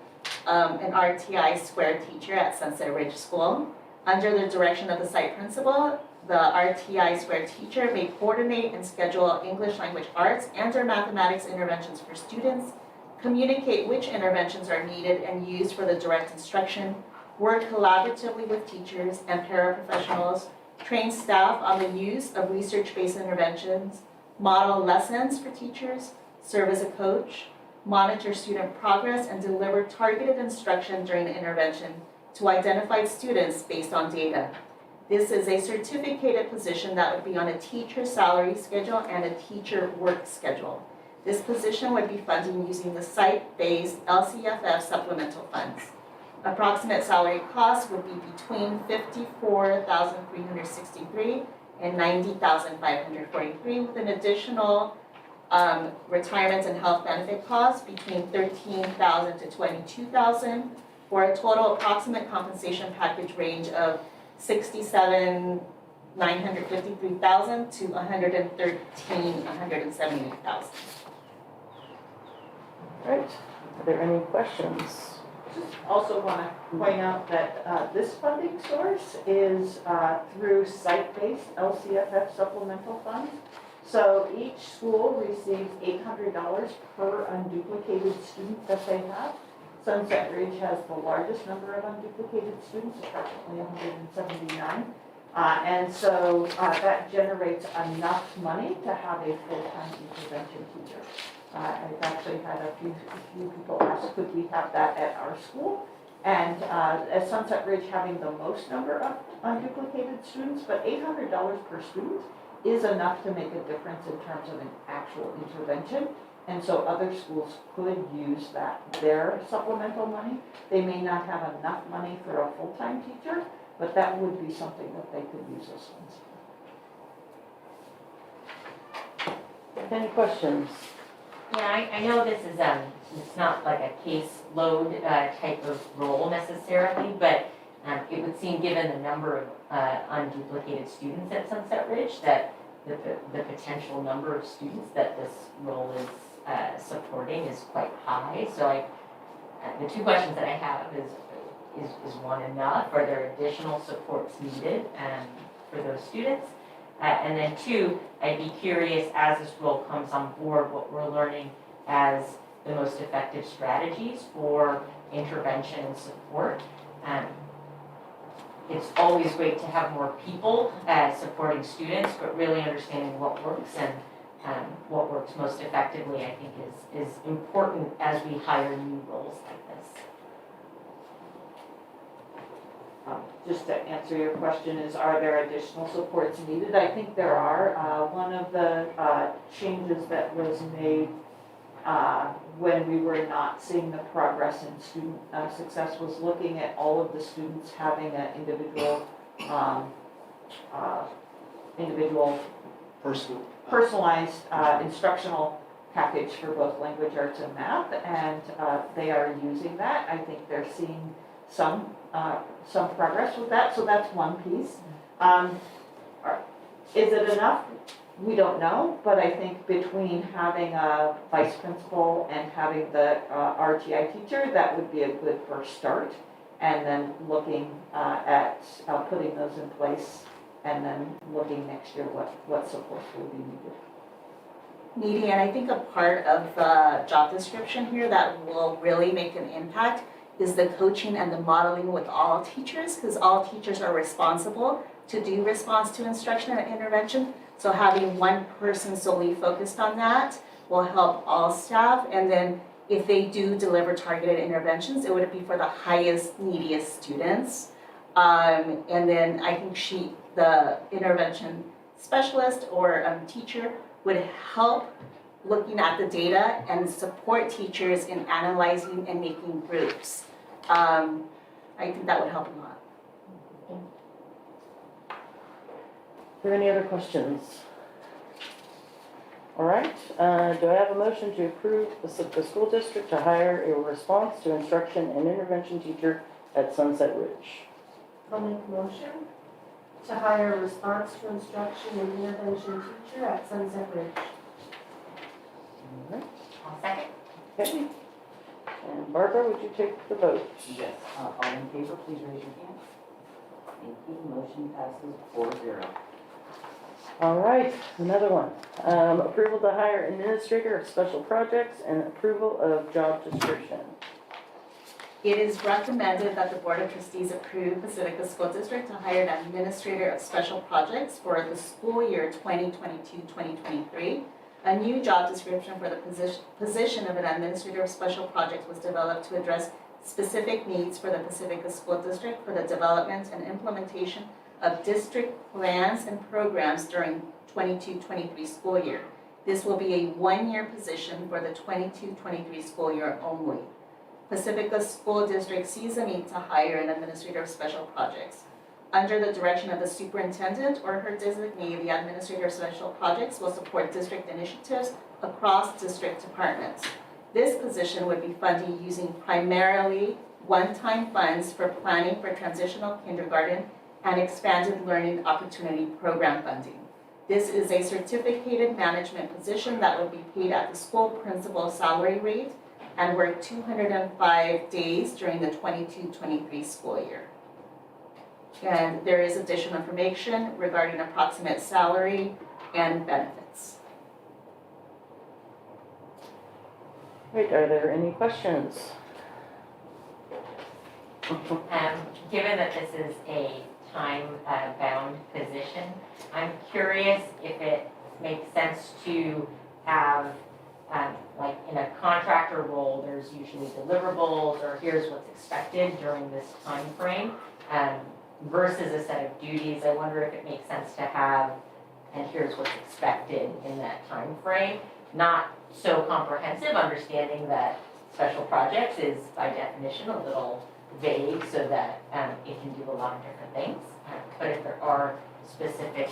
an RTI square teacher at Sunset Ridge School. Under the direction of the site principal, the RTI square teacher may coordinate and schedule English language arts and or mathematics interventions for students, communicate which interventions are needed and used for the direct instruction, work collaboratively with teachers and paraprofessionals, train staff on the use of research-based interventions, model lessons for teachers, serve as a coach, monitor student progress, and deliver targeted instruction during the intervention to identified students based on data. This is a certificated position that would be on a teacher salary schedule and a teacher work schedule. This position would be funded using the site-based LCFF supplemental funds. Approximate salary costs would be between $54,363 and $90,543, with an additional retirement and health benefit costs between $13,000 to $22,000, for a total approximate compensation package range of $67,953,000 to $113,178,000. Right, are there any questions? Also want to point out that this funding source is through site-based LCFF supplemental funds. So each school receives $800 per unduplicated student that they have. Sunset Ridge has the largest number of unduplicated students, approximately 179. And so that generates enough money to have a full-time intervention teacher. I've actually had a few people ask, could we have that at our school? And at Sunset Ridge having the most number of unduplicated students, but $800 per student is enough to make a difference in terms of an actual intervention. And so other schools could use their supplemental money. They may not have enough money for a full-time teacher, but that would be something that they could use those funds for. Any questions? Yeah, I know this is, it's not like a caseload type of role necessarily, but it would seem, given the number of unduplicated students at Sunset Ridge, that the potential number of students that this role is supporting is quite high. So the two questions that I have is one, enough? Are there additional supports needed for those students? And then two, I'd be curious, as this role comes on board, what we're learning as the most effective strategies for intervention and support. It's always great to have more people supporting students, but really understanding what works and what works most effectively, I think, is important as we hire new roles like this. Just to answer your question is, are there additional supports needed? I think there are. One of the changes that was made when we were not seeing the progress in student success was looking at all of the students having an individual personalized instructional package for both language arts and math, and they are using that. I think they're seeing some progress with that, so that's one piece. Is it enough? We don't know, but I think between having a vice principal and having the RTI teacher, that would be a good first start. And then looking at putting those in place, and then looking next year what supports will be needed. Needy, and I think a part of the job description here that will really make an impact is the coaching and the modeling with all teachers, because all teachers are responsible to do response to instruction and intervention. So having one person solely focused on that will help all staff. And then if they do deliver targeted interventions, it would be for the highest, neediest students. And then I think the intervention specialist or teacher would help looking at the data and support teachers in analyzing and making groups. I think that would help a lot. Are there any other questions? All right, do I have a motion to approve the school district to hire a response to instruction and intervention teacher at Sunset Ridge? I'll make a motion to hire a response to instruction and intervention teacher at Sunset Ridge. All right, I'll second. okay. And Barbara, would you take the vote? Yes. All in favor, please raise your hand. Thank you. Motion passes 4-0. All right, another one. Approval to hire administrator of special projects and approval of job description. It is recommended that the Board of Trustees approve Pacifica School District to hire an administrator of special projects for the school year 2022-2023. A new job description for the position of an administrator of special projects was developed to address specific needs for the Pacifica School District for the development and implementation of district plans and programs during 22-23 school year. This will be a one-year position for the 22-23 school year only. Pacifica School District sees a need to hire an administrator of special projects. Under the direction of the superintendent or her designee, the administrator of special projects will support district initiatives across district departments. This position would be funded using primarily one-time funds for planning for transitional kindergarten and expanded learning opportunity program funding. This is a certificated management position that will be paid at the school principal salary rate and work 205 days during the 22-23 school year. And there is additional information regarding approximate salary and benefits. Right, are there any questions? Given that this is a time-bound position, I'm curious if it makes sense to have, like in a contractor role, there's usually deliverables or here's what's expected during this time frame, versus a set of duties. I wonder if it makes sense to have, and here's what's expected in that time frame. Not so comprehensive, understanding that special projects is by definition a little vague so that it can do a lot of different things. But if there are specific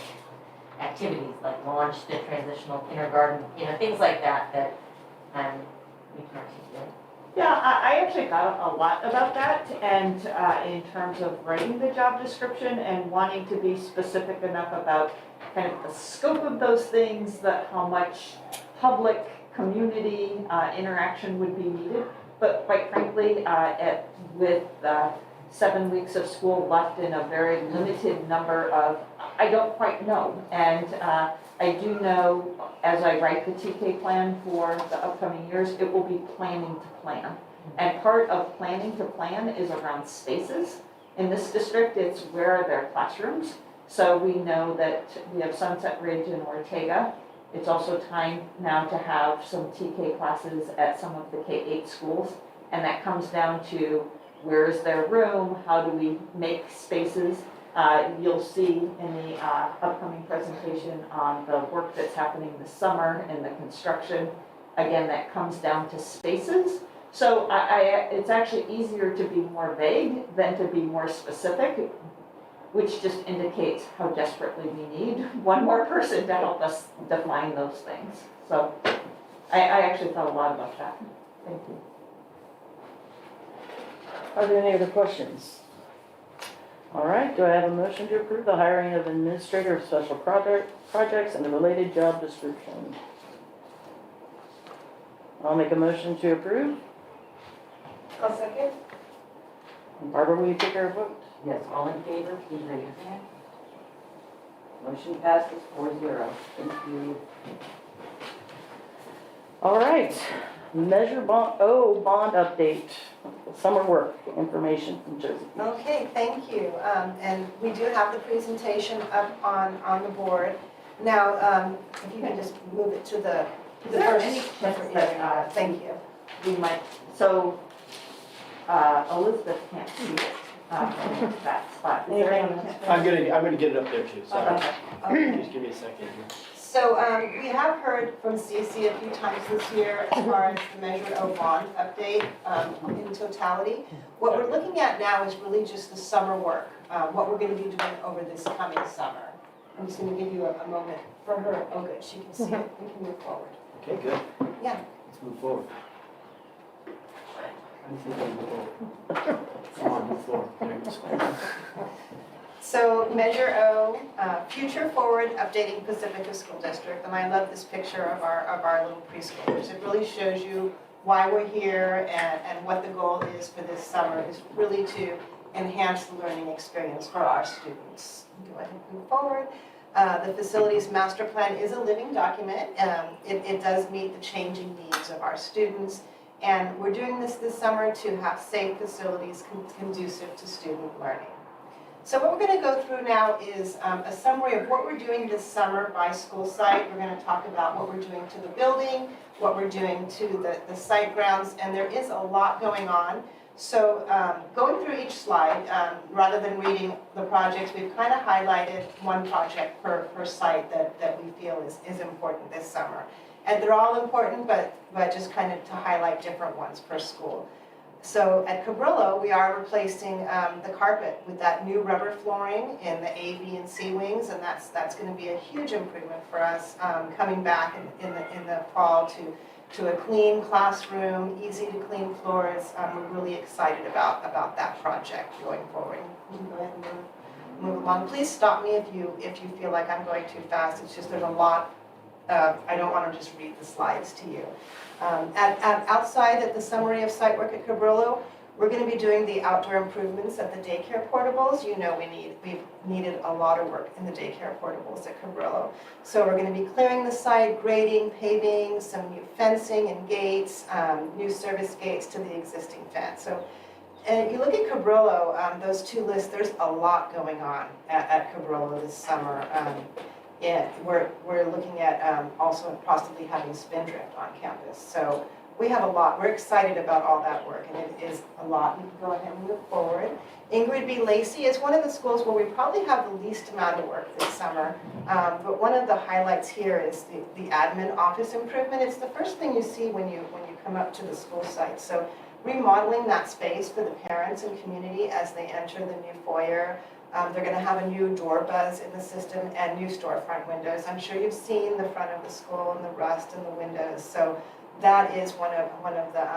activities like launch the transitional kindergarten, things like that, that we can articulate. Yeah, I actually thought a lot about that, and in terms of writing the job description and wanting to be specific enough about kind of the scope of those things, that how much public community interaction would be needed. But quite frankly, with 7 weeks of school left in a very limited number of, I don't quite know. And I do know, as I write the TK plan for the upcoming years, it will be planning to plan. And part of planning to plan is around spaces. In this district, it's where are their classrooms. So we know that we have Sunset Ridge and Ortega It's also time now to have some TK classes at some of the K-8 schools. And that comes down to where is their room, how do we make spaces? You'll see in the upcoming presentation on the work that's happening this summer in the construction. Again, that comes down to spaces. So it's actually easier to be more vague than to be more specific, which just indicates how desperately we need one more person to help us define those things. So I actually thought a lot about that. Thank you. Are there any other questions? All right, do I have a motion to approve the hiring of administrator of special projects and the related job description? I'll make a motion to approve. I'll second. Barbara, will you take our vote? Yes, all in favor, please raise your hand. Motion passes 4-0. Thank you. All right, Measure Bond update, summer work information from Josie. Okay, thank you. And we do have the presentation up on the board. Now, if you can just move it to the Is there first. any chance that, Thank you. we might, so Elizabeth can't see it in that spot. Is there any chance? I'm gonna get it up there too, sorry. Okay. Just give me a second here. So we have heard from Cece a few times this year as far as the Measure O bond update in totality. What we're looking at now is really just the summer work, what we're going to be doing over this coming summer. I'm just going to give you a moment for her. Oh, good, she can see it. We can move forward. Okay, good. Yeah. Let's move forward. Come on, move forward. There you go. So Measure O, Future Forward Updating Pacifica School District, and I love this picture of our little preschoolers. It really shows you why we're here and what the goal is for this summer is really to enhance the learning experience for our students. Go ahead and move forward. The facilities master plan is a living document. It does meet the changing needs of our students, and we're doing this summer to have safe facilities conducive to student learning. So what we're going to go through now is a summary of what we're doing this summer by school site. We're going to talk about what we're doing to the building, what we're doing to the site grounds, and there is a lot going on. So going through each slide, rather than reading the projects, we've kind of highlighted one project per site that we feel is important this summer. And they're all important, but just kind of to highlight different ones per school. So at Cabrillo, we are replacing the carpet with that new rubber flooring in the A, B, and C wings, and that's going to be a huge improvement for us coming back in the fall to a clean classroom, easy to clean floors. We're really excited about that project going forward. You can go ahead and move along. Please stop me if you feel like I'm going too fast. It's just there's a lot. I don't want to just read the slides to you. Outside at the summary of site work at Cabrillo, we're going to be doing the outdoor improvements at the daycare portables. You know we've needed a lot of work in the daycare portables at Cabrillo. So we're going to be clearing the site, grading, paving, some new fencing and gates, new service gates to the existing fence. So and you look at Cabrillo, those two lists, there's a lot going on at Cabrillo this summer. Yeah, we're looking at also possibly having Spindrift on campus. So we have a lot. We're excited about all that work, and it is a lot. We can go ahead and move forward. Ingrid B. Lacey is one of the schools where we probably have the least amount of work this summer. But one of the highlights here is the admin office improvement. It's the first thing you see when you come up to the school site. So remodeling that space for the parents and community as they enter the new foyer. They're going to have a new door buzz in the system and new storefront windows. I'm sure you've seen the front of the school and the rust in the windows. So that is one of the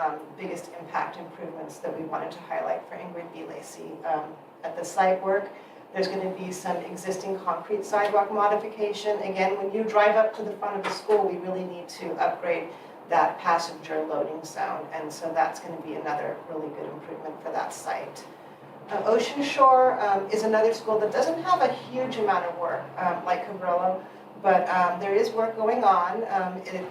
biggest impact improvements that we wanted to highlight for Ingrid B. Lacey. At the site work, there's going to be some existing concrete sidewalk modification. Again, when you drive up to the front of the school, we really need to upgrade that passenger loading zone. And so that's going to be another really good improvement for that site. Ocean Shore is another school that doesn't have a huge amount of work like Cabrillo, but there is work going on,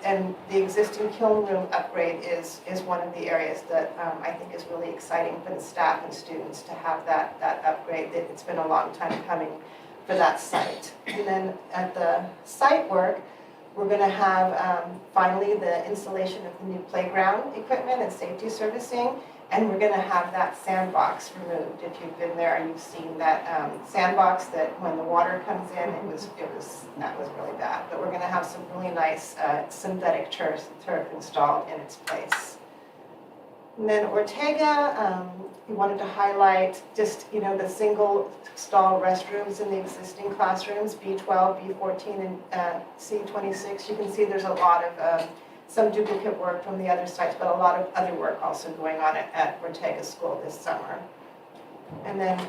and the existing kiln room upgrade is one of the areas that I think is really exciting for the staff and students to have that upgrade. It's been a long time coming for that site. And then at the site work, We're going to have finally the installation of the new playground equipment and safety servicing, and we're going to have that sandbox removed. If you've been there, you've seen that sandbox that when the water comes in, that was really bad. But we're going to have some really nice synthetic turf installed in its place. And then Ortega, we wanted to highlight just, the single stall restrooms in the existing classrooms, B12, B14, and C26. You can see there's a lot of some duplicate work from the other sites, but a lot of other work also going on at Ortega School this summer. And then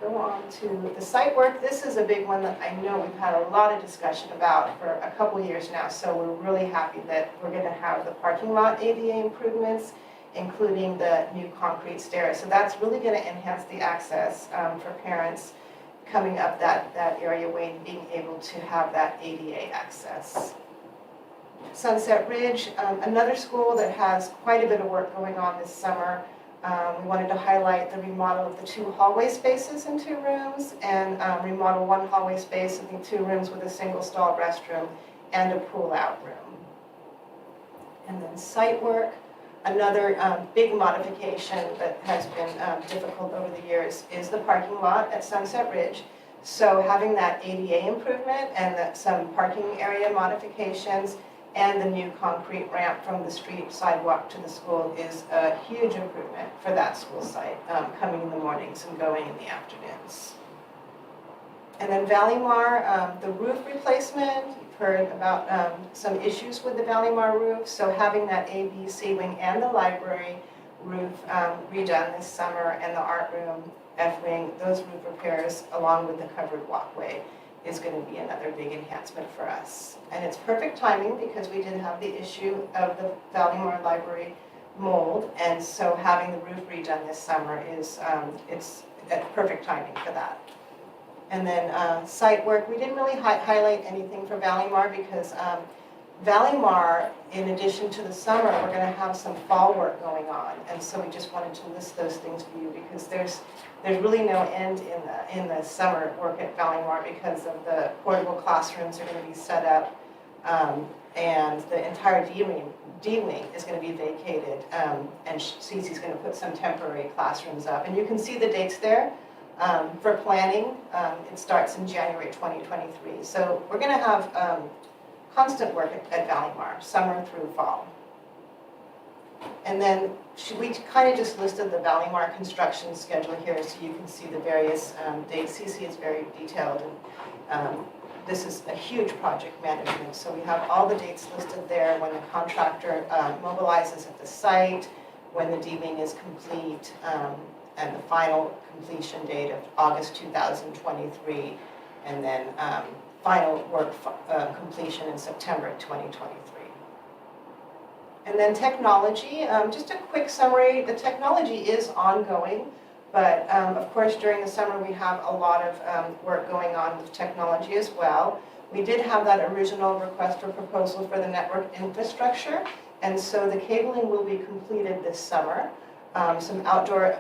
go on to the site work. This is a big one that I know we've had a lot of discussion about for a couple years now, so we're really happy that we're going to have the parking lot ADA improvements, including the new concrete stairs. So that's really going to enhance the access for parents coming up that area way and being able to have that ADA access. Sunset Ridge, another school that has quite a bit of work going on this summer. We wanted to highlight the remodel of the 2 hallway spaces in 2 rooms and remodel 1 hallway space in 2 rooms with a single stall restroom and a pull-out room. And then site work. Another big modification that has been difficult over the years is the parking lot at Sunset Ridge. So having that ADA improvement and some parking area modifications and the new concrete ramp from the street sidewalk to the school is a huge improvement for that school site, coming in the mornings and going in the afternoons. And then Valleymar, the roof replacement. You've heard about some issues with the Valleymar roof, so having that A, B, C wing and the library roof redone this summer, and the art room, F wing, those roof repairs along with the covered walkway is going to be another big enhancement for us. And it's perfect timing because we did have the issue of the Valleymar library mold, and so having the roof redone this summer is it's perfect timing for that. And then site work, we didn't really highlight anything for Valleymar because Valleymar, in addition to the summer, we're going to have some fall work going on, and so we just wanted to list those things for you because there's really no end in the summer work at Valleymar because of the portable classrooms are going to be set up, and the entire D wing is going to be vacated, and Cece's going to put some temporary classrooms up, and you can see the dates there. For planning, it starts in January 2023. So we're going to have constant work at Valleymar, summer through fall. And then we kind of just listed the Valleymar construction schedule here so you can see the various dates. Cece is very detailed, and this is a huge project management. So we have all the dates listed there when the contractor mobilizes at the site, when the D-wing is complete, and the final completion date of August 2023, and then final work completion in September 2023. And then technology, just a quick summary. The technology is ongoing, but of course during the summer we have a lot of work going on with technology as well. We did have that original request for proposal for the network infrastructure, and so the cabling will be completed this summer. Some outdoor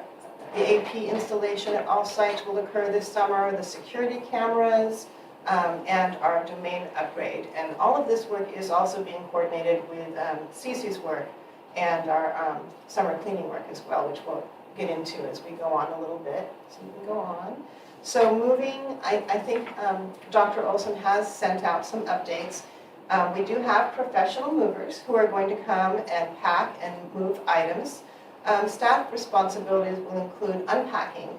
the AP installation at all sites will occur this summer, the security cameras, and our domain upgrade. And all of this work is also being coordinated with Cece's work and our summer cleaning work as well, which we'll get into as we go on a little bit. So you can go on. So moving, I think Dr. Olson has sent out some updates. We do have professional movers who are going to come and pack and move items. Staff responsibilities will include unpacking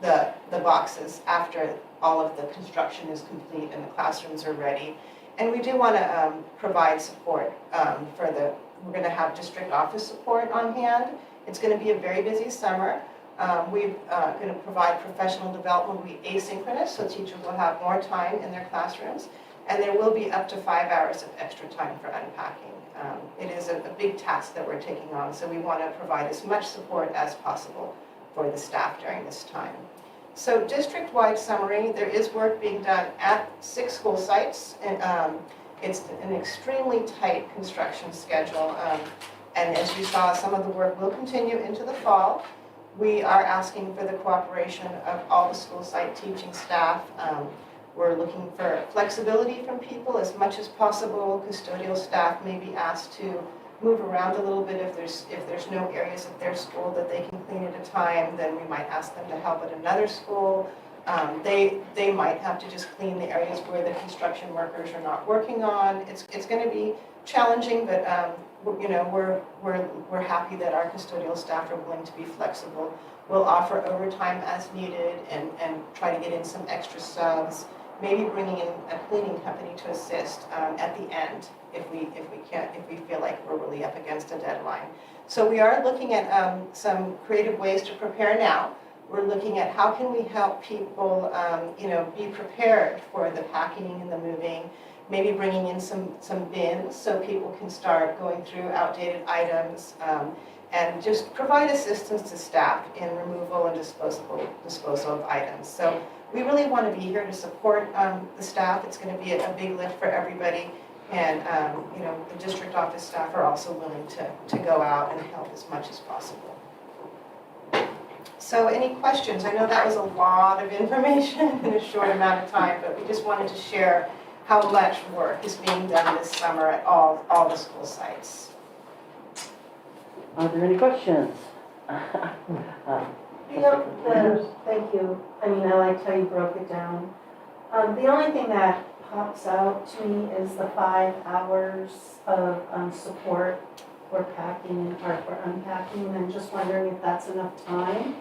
the boxes after all of the construction is complete and the classrooms are ready. And we do want to provide support we're going to have district office support on hand. It's going to be a very busy summer. We're going to provide professional development. Will be asynchronous, so teachers will have more time in their classrooms. And there will be up to 5 hours of extra time for unpacking. It is a big task that we're taking on, so we want to provide as much support as possible for the staff during this time. So district-wide summary, there is work being done at 6 school sites, and it's an extremely tight construction schedule. And as you saw, some of the work will continue into the fall. We are asking for the cooperation of all the school site teaching staff. We're looking for flexibility from people as much as possible. Custodial staff may be asked to move around a little bit if there's no areas at their school that they can clean at a time, then we might ask them to help at another school. They might have to just clean the areas where the construction workers are not working on. It's going to be challenging, but you know, we're happy that our custodial staff are willing to be flexible. We'll offer overtime as needed and try to get in some extra subs, maybe bringing in a cleaning company to assist at the end if we feel like we're really up against a deadline. So we are looking at some creative ways to prepare now. We're looking at how can we help people, you know, be prepared for the packing and the moving, maybe bringing in some bins so people can start going through outdated items, and just provide assistance to staff in removal and disposal of items. So we really want to be here to support the staff. It's going to be a big lift for everybody. And you know, the district office staff are also willing to go out and help as much as possible. So any questions? I know that was a lot of information in a short amount of time, but we just wanted to share how much work is being done this summer at all the school sites. Are there any questions? Thank you. I mean, I liked how you broke it down. The only thing that pops out to me is the 5 hours of support for packing or for unpacking. I'm just wondering if that's enough time.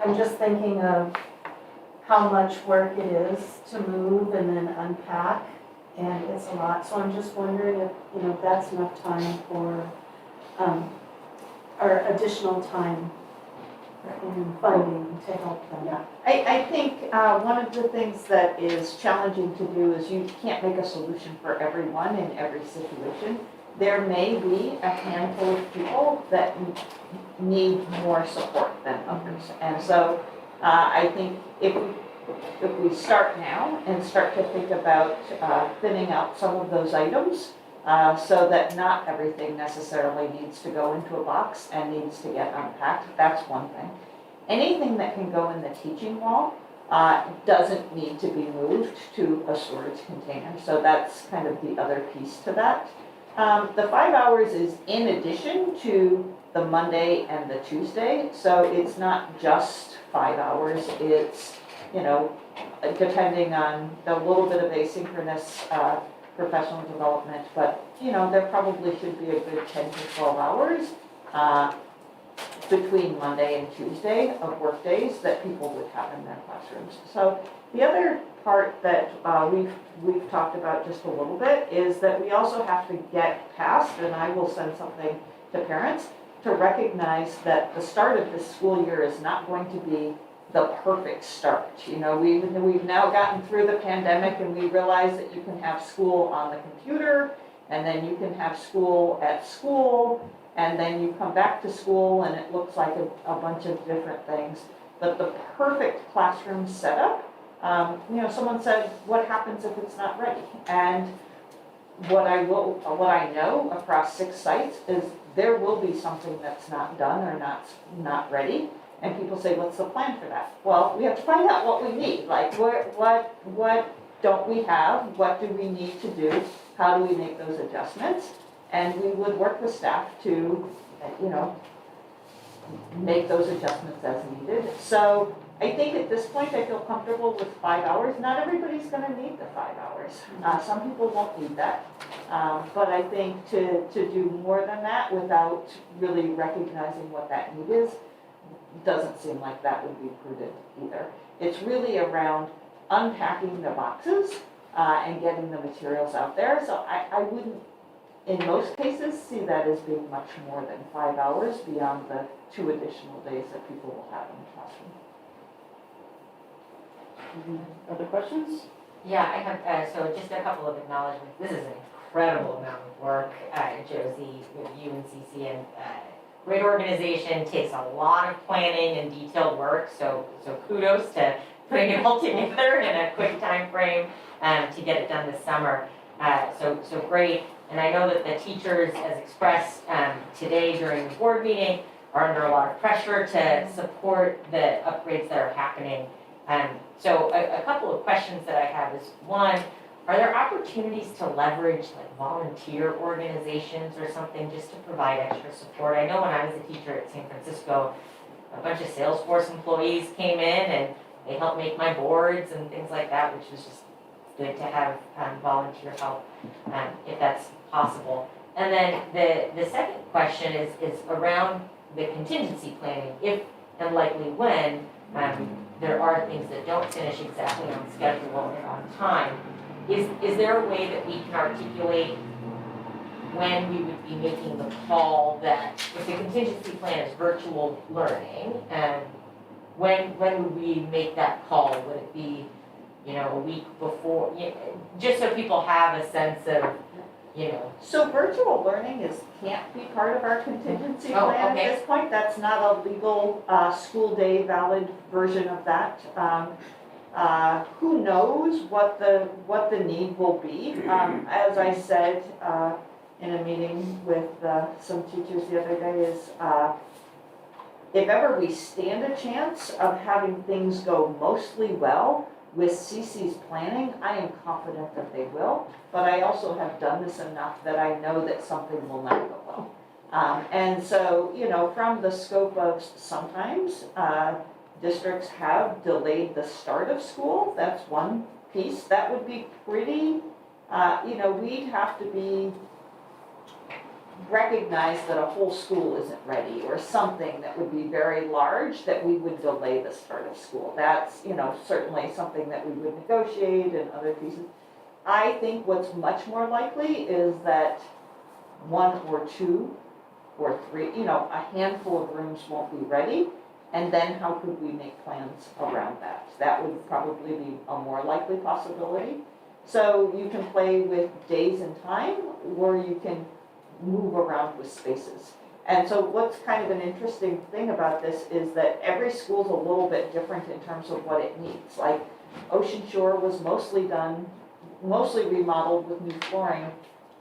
I'm just thinking of how much work it is to move and then unpack, and it's a lot. So I'm just wondering if, you know, that's enough time for, or additional time in funding to help them. Yeah, I think one of the things that is challenging to do is you can't make a solution for everyone in every situation. There may be a handful of people that need more support than others. And so I think if we start now and start to think about thinning out some of those items so that not everything necessarily needs to go into a box and needs to get unpacked, that's one thing. Anything that can go in the teaching wall doesn't need to be moved to a storage container. So that's kind of the other piece to that. The 5 hours is in addition to the Monday and the Tuesday, so it's not just 5 hours. It's, you know, depending on the little bit of asynchronous professional development, but, you know, there probably should be a good 10 to 12 hours between Monday and Tuesday of work days that people would have in their classrooms. So the other part that we've talked about just a little bit is that we also have to get past, and I will send something to parents, to recognize that the start of this school year is not going to be the perfect start. You know, we've now gotten through the pandemic and we realize that you can have school on the computer, and then you can have school at school, and then you come back to school and it looks like a bunch of different things. But the perfect classroom setup, you know, someone said, what happens if it's not ready? And what I know across 6 sites is there will be something that's not done or not ready. And people say, what's the plan for that? Well, we have to find out what we need. Like, what don't we have? What do we need to do? How do we make those adjustments? And we would work with staff to, you know, make those adjustments as needed. So I think at this point I feel comfortable with 5 hours. Not everybody's going to need the 5 hours. Some people won't need that. But I think to do more than that without really recognizing what that need is doesn't seem like that would be prudent either. It's really around unpacking the boxes and getting the materials out there. So I wouldn't, in most cases, see that as being much more than 5 hours beyond the 2 additional days that people will have in the classroom. Other questions? Yeah, I have, so just a couple of acknowledgements. This is an incredible amount of work, Josie, with you and CC, and great organization, takes a lot of planning and detailed work, so kudos to putting it all together in a quick time frame to get it done this summer. So great. And I know that the teachers, as expressed today during the board meeting, are under a lot of pressure to support the upgrades that are happening So a couple of questions that I have is, one, are there opportunities to leverage like volunteer organizations or something just to provide extra support? I know when I was a teacher at San Francisco, a bunch of Salesforce employees came in and they helped make my boards and things like that, which was just good to have volunteer help if that's possible. And then the second question is around the contingency planning. If and likely when there are things that don't finish exactly on schedule and on time, is there a way that we can articulate when we would be making the call that if the contingency plan is virtual learning, and when would we make that call? Would it be, a week before, just so people have a sense of, So virtual learning can't be part of our contingency Oh, plan okay. at this point. That's not a legal school day valid version of that. Who knows what the need will be? As I said in a meeting with some teachers the other day is if ever we stand a chance of having things go mostly well with CC's planning, I am confident that they will. But I also have done this enough that I know that something will not go well. And so, from the scope of sometimes districts have delayed the start of school, that's one piece. That would be pretty, we'd have to be recognize that a whole school isn't ready or something that would be very large that we would delay the start of school. That's, certainly something that we would negotiate and other pieces. I think what's much more likely is that one or two or three, a handful of rooms won't be ready. And then how could we make plans around that? That would probably be a more likely possibility. So you can play with days and time, or you can move around with spaces. And so what's kind of an interesting thing about this is that every school's a little bit different in terms of what it needs. Like Ocean Shore was mostly remodeled with new flooring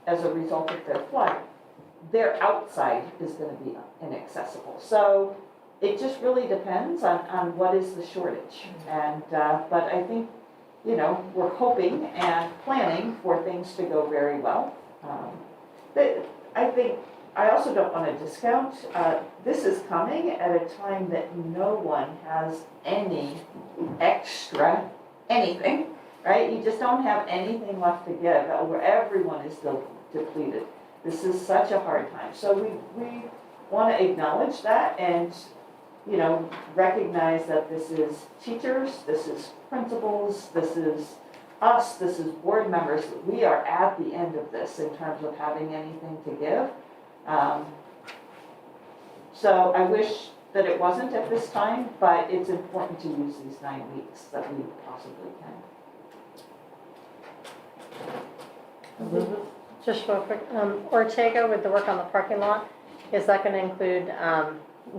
as a result of their flood. Their outside is going to be inaccessible. So it just really depends on what is the shortage. And but I think, we're hoping and planning for things to go very well. I also don't want to discount, this is coming at a time that no one has any extra anything, right? You just don't have anything left to give. Everyone is depleted. This is such a hard time. So we want to acknowledge that and, recognize that this is teachers, this is principals, this is us, this is board members. We are at the end of this in terms of having anything to give. So I wish that it wasn't at this time, but it's important to use these 9 weeks that we possibly can. Elizabeth? Just real quick, Ortega with the work on the parking lot, is that going to include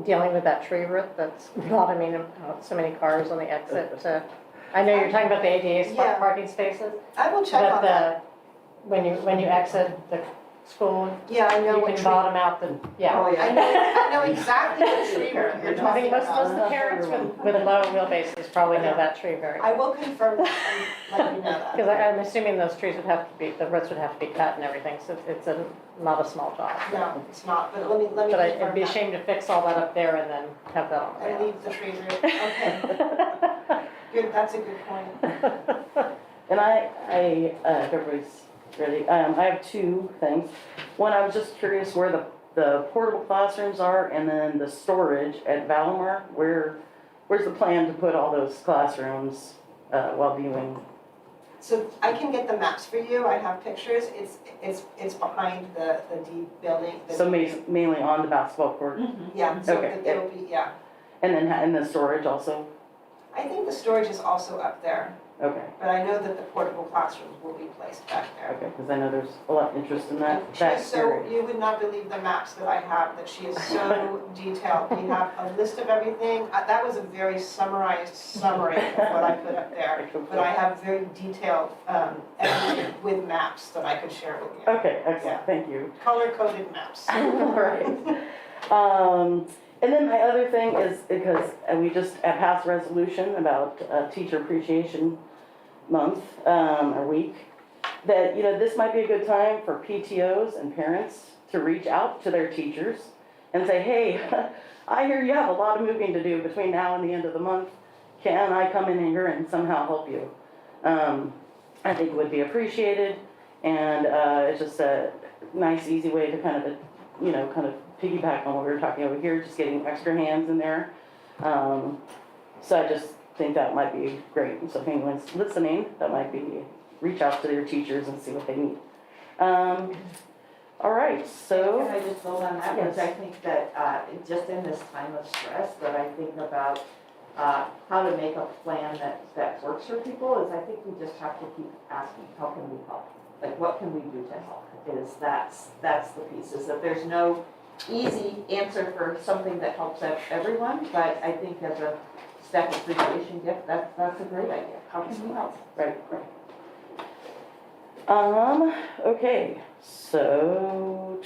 dealing with that tree root that's not, so many cars on the exit to, I know you're talking about the ADA Yeah. parking spaces, I will check on that. but when you exit the school, Yeah, I know you what can tree. bottom out the, yeah. Oh, I know exactly what tree you're I talking think most of about. the parents with low wheelbases probably know that tree very well. I will confirm that and let you know that. Because I'm assuming those trees would have to be, the roots would have to be cut and everything, so it's not a small job. No, it's not, but let me But confirm it'd be a that. shame to fix all that up there and then have that on the And way leave the tree root. Okay, good, that's a good point. And if everybody's ready, I have two things. One, I was just curious where the portable classrooms are, and then the storage at Valimar. Where's the plan to put all those classrooms while viewing? So I can get the maps for you, I have pictures, it's behind the D building. So mainly on the basketball court, Yeah, so Okay. it'll be, yeah. and then the storage also. I think the storage is also up there, Okay, but I know that the portable classrooms will be placed back there. okay, because I know there's a lot of interest in that. She is so, area. you would not believe the maps that I have, that she is so detailed. We have a list of everything. That was a very summarized summary of what I put up there. But I have very detailed everything with maps that I could share with you. Okay, excellent, Yeah. thank you. Color-coded maps. Right. And then my other thing is, because we just have passed a resolution about Teacher Appreciation Month, or week, that, this might be a good time for PTOs and parents to reach out to their teachers and say, hey, I hear you have a lot of moving to do between now and the end of the month. Can I come in here and somehow help you? I think it would be appreciated, and it's just a nice, easy way to kind of piggyback on what we were talking over here, just getting extra hands in there. So I just think that might be great. So if anyone's listening, that might be, reach out to their teachers and see what they need. All right, so. Can I just build on that? Yes. Which I think that just in this time of stress, that I think about how to make a plan that works for people is I think we just have to keep asking, how can we help? Like, what can we do to help? That's the piece, is that there's no easy answer for something that helps everyone, but I think as a staff appreciation gift, that's a great idea. How can we help? Right. Okay, so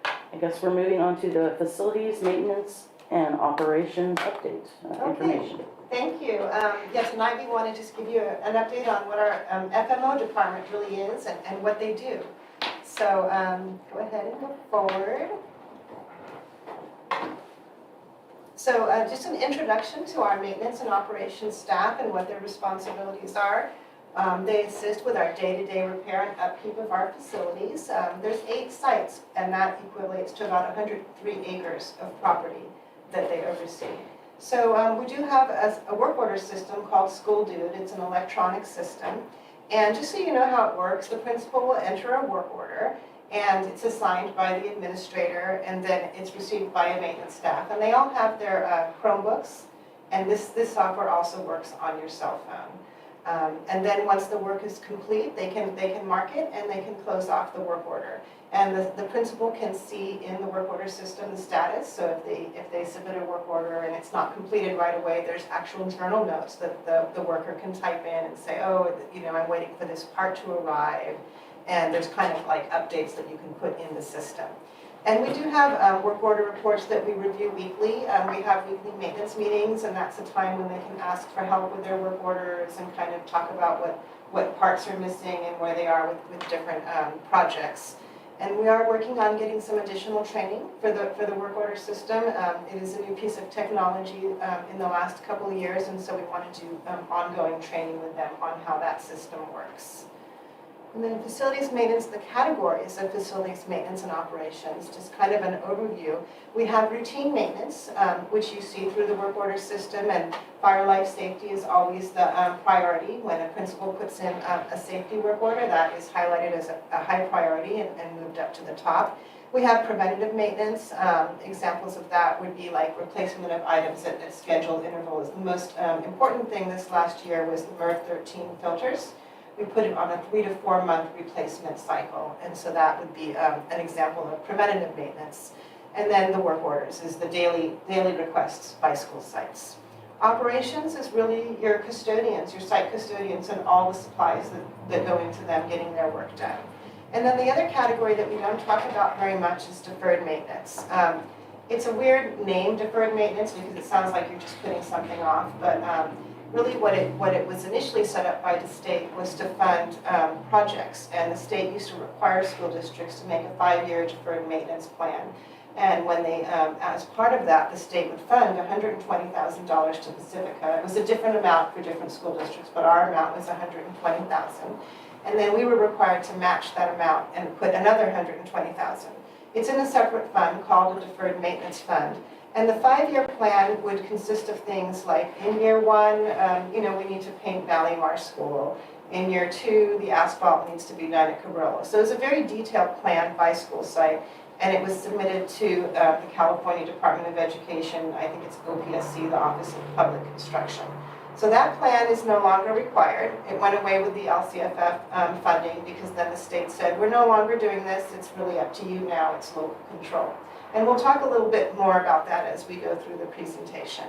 I guess we're moving on to the facilities maintenance and operation update information. Thank you. Tonight we want to just give you an update on what our FMO department really is and what they do. So go ahead and go forward. So just an introduction to our maintenance and operations staff and what their responsibilities are. They assist with our day-to-day repair and upkeep of our facilities. There's 8 sites, and that equates to about 103 acres of property that they oversee. So we do have a work order system called School Dude. It's an electronic system. And just so you know how it works, the principal will enter a work order, and it's assigned by the administrator, and then it's received by a maintenance staff. And they all have their Chromebooks, and this software also works on your cell phone. And then once the work is complete, they can mark it and they can close off the work order. And the principal can see in the work order system the status. So if they submit a work order and it's not completed right away, there's actual journal notes that the worker can type in and say, oh, I'm waiting for this part to arrive. And there's kind of like updates that you can put in the system. And we do have work order reports that we review weekly. We have weekly maintenance meetings, and that's a time when they can ask for help with their work orders and kind of talk about what parts are missing and where they are with different projects. And we are working on getting some additional training for the work order system. It is a new piece of technology in the last couple of years, and so we want to do ongoing training with them on how that system works. And then facilities maintenance, the categories of facilities maintenance and operations, just kind of an overview. We have routine maintenance, which you see through the work order system, and fire life safety is always the priority. When a principal puts in a safety work order, that is highlighted as a high priority and moved up to the top. We have preventative maintenance. Examples of that would be like replacement of items at scheduled intervals. The most important thing this last year was the MERV 13 filters. We put it on a 3 to 4 month replacement cycle, and so that would be an example of preventative maintenance. And then the work orders is the daily requests by school sites. Operations is really your custodians, your site custodians, and all the supplies that go into them getting their work done. And then the other category that we don't talk about very much is deferred maintenance. It's a weird name, deferred maintenance, because it sounds like you're just putting something off, but really what it was initially set up by the state was to fund projects, and the state used to require school districts to make a 5-year deferred maintenance plan. And when they, as part of that, the state would fund $120,000 to Pacifica. It was a different amount for different school districts, but our amount was $120,000. And then we were required to match that amount and put another $120,000. It's in a separate fund called a deferred maintenance fund. And the 5-year plan would consist of things like, in year 1, we need to paint Ballymar School. In year 2, the asphalt needs to be done at Cabrillo. So it's a very detailed plan by school site, and it was submitted to the California Department of Education. I think it's OPSC, the Office of Public Construction. So that plan is no longer required. It went away with the LCFF funding, because then the state said, we're no longer doing this. It's really up to you now. It's local control. And we'll talk a little bit more about that as we go through the presentation.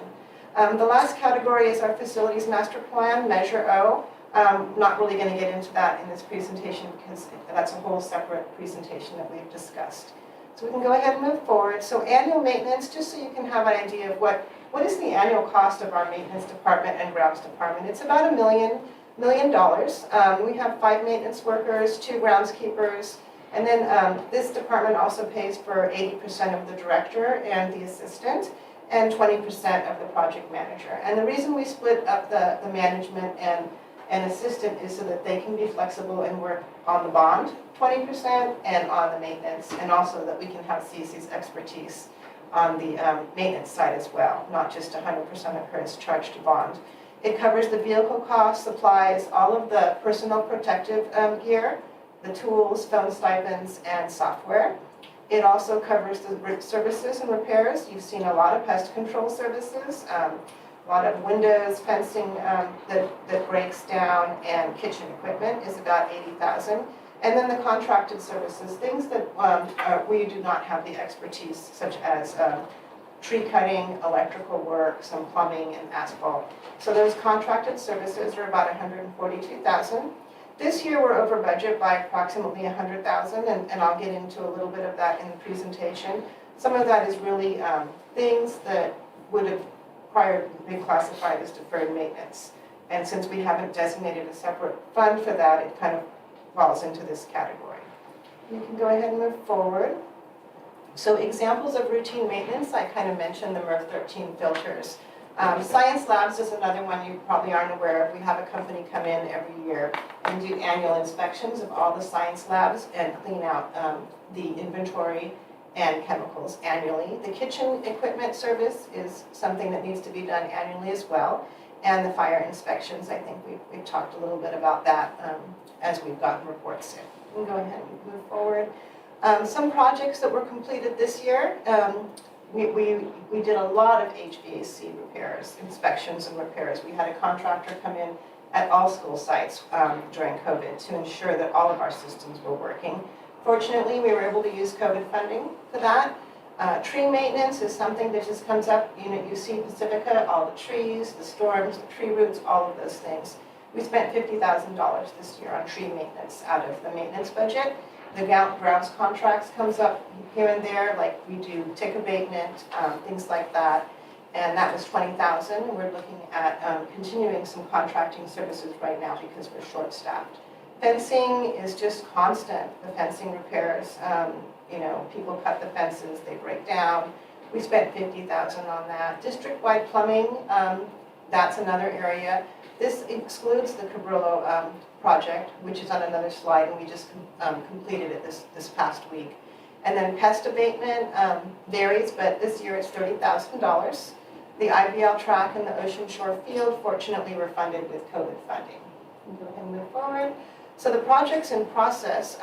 The last category is our facilities master plan, Measure O. Not really going to get into that in this presentation because that's a whole separate presentation that we've discussed. So we can go ahead and move forward. So annual maintenance, just so you can have an idea of what is the annual cost of our maintenance department and grounds department. It's about $1 million. We have 5 maintenance workers, 2 groundskeepers, and then this department also pays for 80% of the director and the assistant, and 20% of the project manager. And the reason we split up the management and assistant is so that they can be flexible and work on the bond 20% and on the maintenance, and also that we can have Cece's expertise on the maintenance side as well, not just 100% of hers charged to bond. It covers the vehicle costs, supplies, all of the personal protective gear, the tools, phone stipends, and software. It also covers the services and repairs. You've seen a lot of pest control services, a lot of windows, fencing that breaks down, and kitchen equipment is about $80,000. And then the contracted services, things that we do not have the expertise, such as tree cutting, electrical work, some plumbing, and asphalt. So those contracted services are about $142,000. This year we're over budget by approximately $100,000, and I'll get into a little bit of that in the presentation. Some of that is really things that would have prior been classified as deferred maintenance. And since we haven't designated a separate fund for that, it kind of falls into this category. You can go ahead and move forward. So examples of routine maintenance, I kind of mentioned the MERV 13 filters. Science labs is another one you probably aren't aware of. We have a company come in every year and do annual inspections of all the science labs and clean out the inventory and chemicals annually. The kitchen equipment service is something that needs to be done annually as well. And the fire inspections, I think we've talked a little bit about that as we've gotten reports in. We can go ahead and move forward. Some projects that were completed this year, we did a lot of HVAC repairs, inspections and repairs. We had a contractor come in at all school sites during COVID to ensure that all of our systems were working. Fortunately, we were able to use COVID funding for that. Tree maintenance is something that just comes up. You see Pacifica, all the trees, the storms, the tree roots, all of those things. We spent $50,000 this year on tree maintenance out of the maintenance budget. The grounds contracts comes up here and there, like we do tick abatement, things like that. And that was $20,000. We're looking at continuing some contracting services right now because we're short-staffed. Fencing is just constant, the fencing repairs. People cut the fences, they break down. We spent $50,000 on that. District-wide plumbing, that's another area. This excludes the Cabrillo project, which is on another slide, and we just completed it this past week. And then pest abatement varies, but this year it's $30,000. The IBL track and the Ocean Shore Field, fortunately, were funded with COVID funding. Go ahead and move forward. So the projects in process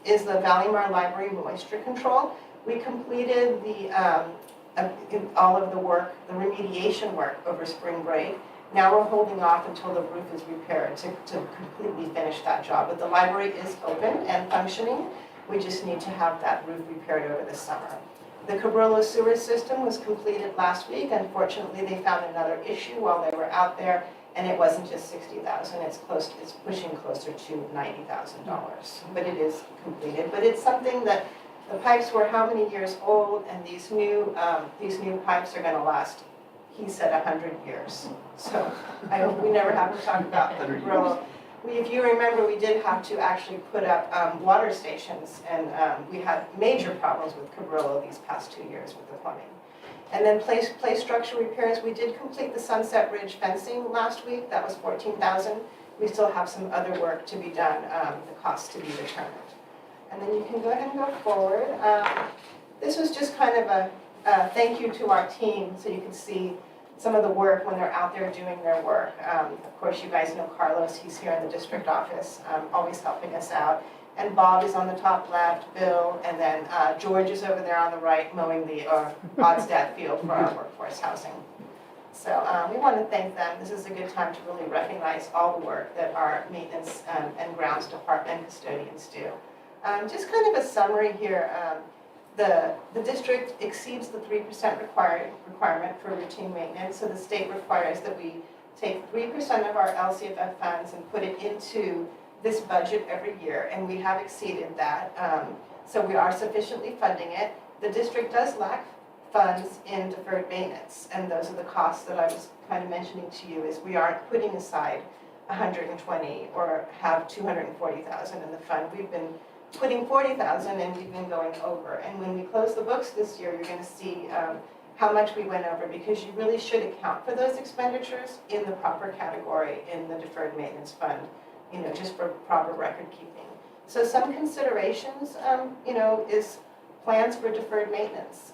is the Valleymar Library moisture control. We completed all of the work, the remediation work over spring break. Now we're holding off until the roof is repaired to completely finish that job. But the library is open and functioning. We just need to have that roof repaired over the summer. The Cabrillo sewer system was completed last week. Unfortunately, they found another issue while they were out there, and it wasn't just $60,000. It's pushing closer to $90,000. But it is completed. But it's something that the pipes were how many years old, and these new pipes are going to last, he said, 100 years. So I hope we never have to talk about the Cabrillo. If you remember, we did have to actually put up water stations, and we had major problems with Cabrillo these past 2 years with the plumbing. And then play structure repairs, we did complete the Sunset Ridge fencing last week. That was $14,000. We still have some other work to be done, the cost to be determined. And then you can go ahead and go forward. This was just kind of a thank you to our team, so you can see some of the work when they're out there doing their work. Of course, you guys know Carlos. He's here in the district office, always helping us out. And Bob is on the top left, Bill, and then George is over there on the right mowing the Odstad field for our workforce housing. So we want to thank them. This is a good time to really recognize all the work that our maintenance and grounds department custodians do. Just kind of a summary here. The district exceeds the 3% requirement for routine maintenance, so the state requires that we take 3% of our LCFF funds and put it into this budget every year, and we have exceeded that. So we are sufficiently funding it. The district does lack funds in deferred maintenance, and those are the costs that I was kind of mentioning to you, is we aren't putting aside 120 or have 240,000 in the fund. We've been putting 40,000 and we've been going over. And when we close the books this year, you're going to see how much we went over, because you really should account for those expenditures in the proper category in the deferred maintenance fund, you know, just for proper record keeping. So some considerations, you know, is plans for deferred maintenance.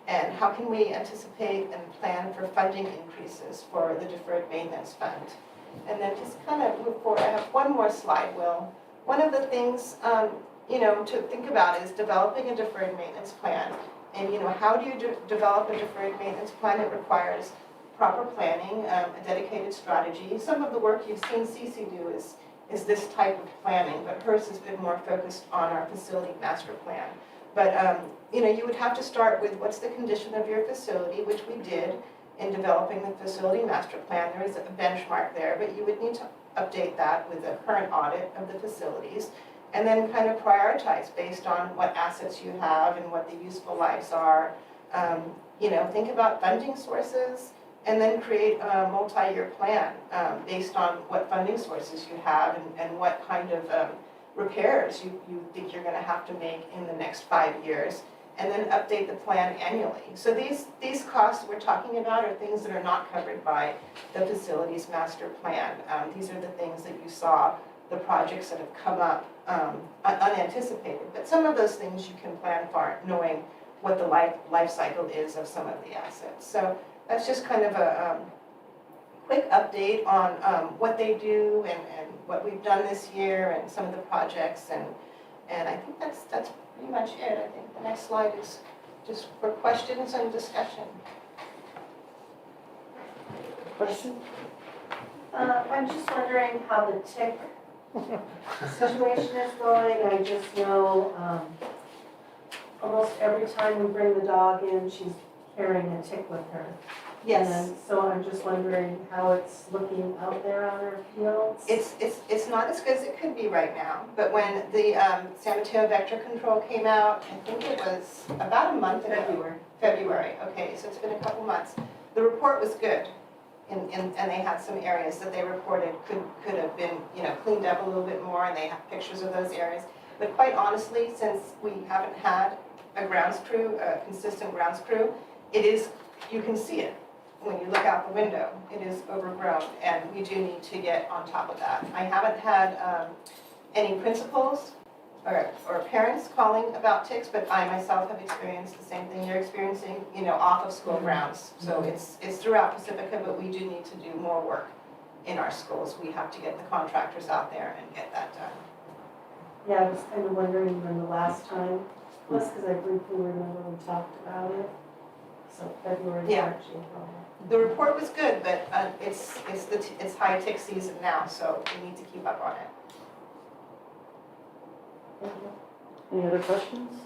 And how can we anticipate and plan for funding increases for the deferred maintenance fund? And then just kind of move forward. I have one more slide, Will. One of the things, you know, to think about is developing a deferred maintenance plan. And, you know, how do you develop a deferred maintenance plan? It requires proper planning, a dedicated strategy. Some of the work you've seen Cece do is this type of planning, but hers has been more focused on our facility master plan. But, you know, you would have to start with what's the condition of your facility, which we did in developing the facility master plan. There is a benchmark there, but you would need to update that with a current audit of the facilities, and then kind of prioritize based on what assets you have and what the useful lives are. You know, think about funding sources, and then create a multi-year plan based on what funding sources you have and what kind of repairs you think you're going to have to make in the next 5 years, and then update the plan annually. So these costs we're talking about are things that are not covered by the facilities master plan. These are the things that you saw, the projects that have come up unanticipated. But some of those things you can plan for, knowing what the life cycle is of some of the assets. So that's just kind of a quick update on what they do and what we've done this year and some of the projects. And I think that's pretty much it. I think the next slide is just for questions and discussion. Question? I'm just wondering how the tick situation is going. I just know almost every time we bring the dog in, she's carrying a tick with her. Yes. And so I'm just wondering how it's looking out there on our fields. It's not as good as it could be right now, but when the San Mateo vector control came out, I think it was about a month ago. February, okay, so it's been a couple months. The report was good, and they had some areas that they reported could have been, you know, cleaned up a little bit more, and they have pictures of those areas. But quite honestly, since we haven't had a grounds crew, a consistent grounds crew, it is, you can see it. When you look out the window, it is overgrown, and we do need to get on top of that. I haven't had any principals or parents calling about ticks, but I myself have experienced the same thing you're experiencing, you know, off of school grounds. So it's throughout Pacifica, but we do need to do more work in our schools. We have to get the contractors out there and get that done. Yeah, I was kind of wondering when the last time was, because I briefly remember we talked about it. So February, Yeah. March, April. The report was good, but it's high tick season now, so we need to keep up on it. Thank you. Any other questions?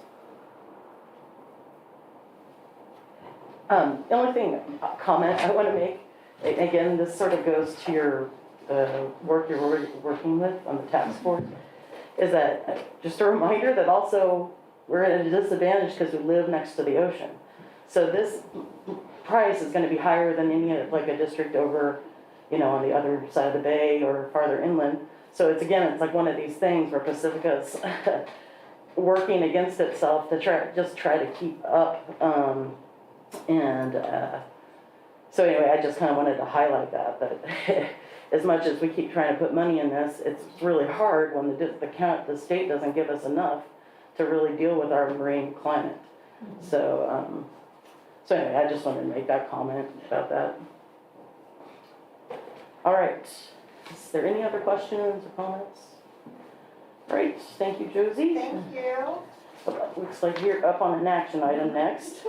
The only thing, comment I want to make, again, this sort of goes to your work you're already working with on the task force, is that just a reminder that also we're at a disadvantage because we live next to the ocean. So this price is going to be higher than any, like a district over, you know, on the other side of the bay or farther inland. So it's like one of these things where Pacifica's working against itself to try to keep up. So anyway, I just kind of wanted to highlight that as much as we keep trying to put money in this, it's really hard when the state doesn't give us enough to really deal with our marine climate. So anyway, I just wanted to make that comment about that. All right, is there any other questions or comments? Great, thank you, Josie. Thank you. Looks like you're up on an action item next.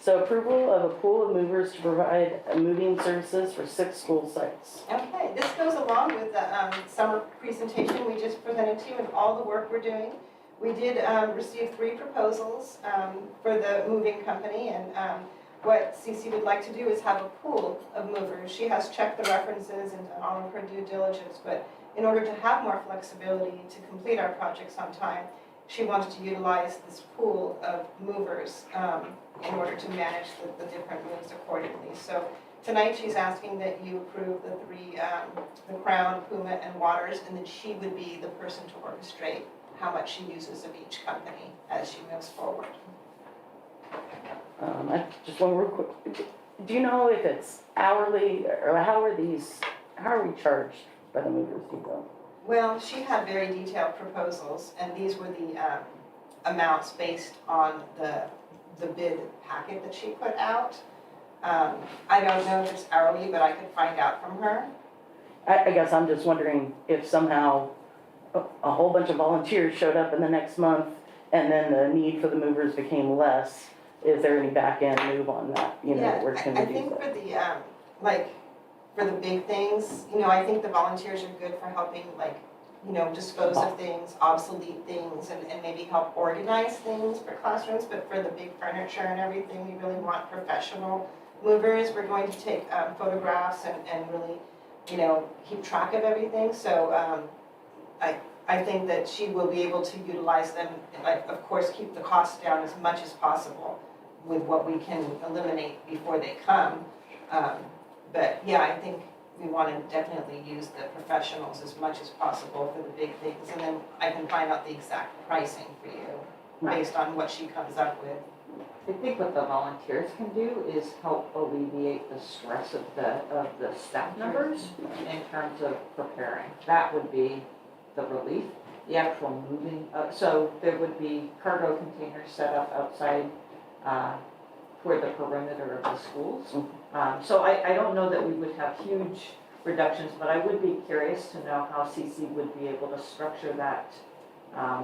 So approval of a pool of movers to provide moving services for 6 school sites. Okay, this goes along with the summer presentation we just presented to you and all the work we're doing. We did receive 3 proposals for the moving company, and what Cece would like to do is have a pool of movers. She has checked the references and done all of her due diligence, but in order to have more flexibility to complete our projects on time, she wants to utilize this pool of movers in order to manage the different moves accordingly. So tonight, she's asking that you approve the three, the Crown, Puma, and Waters, and that she would be the person to orchestrate how much she uses of each company as she moves forward. I just one real quick. Do you know if it's hourly or how are we charged by the movers, do you know? Well, she had very detailed proposals, and these were the amounts based on the bid packet that she put out. I don't know if it's hourly, but I could find out from her. I guess I'm just wondering if somehow a whole bunch of volunteers showed up in the next month and then the need for the movers became less. Is there any back end move on that, where can we I do think that? for the, for the big things, I think the volunteers are good for helping, dispose of things, obsolete things, and maybe help organize things for classrooms. But for the big furniture and everything, we really want professional movers. We're going to take photographs and really, keep track of everything. So I think that she will be able to utilize them, of course, keep the costs down as much as possible with what we can eliminate before they come. But yeah, I think we want to definitely use the professionals as much as possible for the big things. And then I can find out the exact pricing for you based on what she comes up with. I think what the volunteers can do is help alleviate the stress of the staff members in terms of preparing. That would be the relief. The actual moving, so there would be cargo containers set up outside toward the perimeter of the schools. So I don't know that we would have huge reductions, but I would be curious to know how CC would be able to structure that, a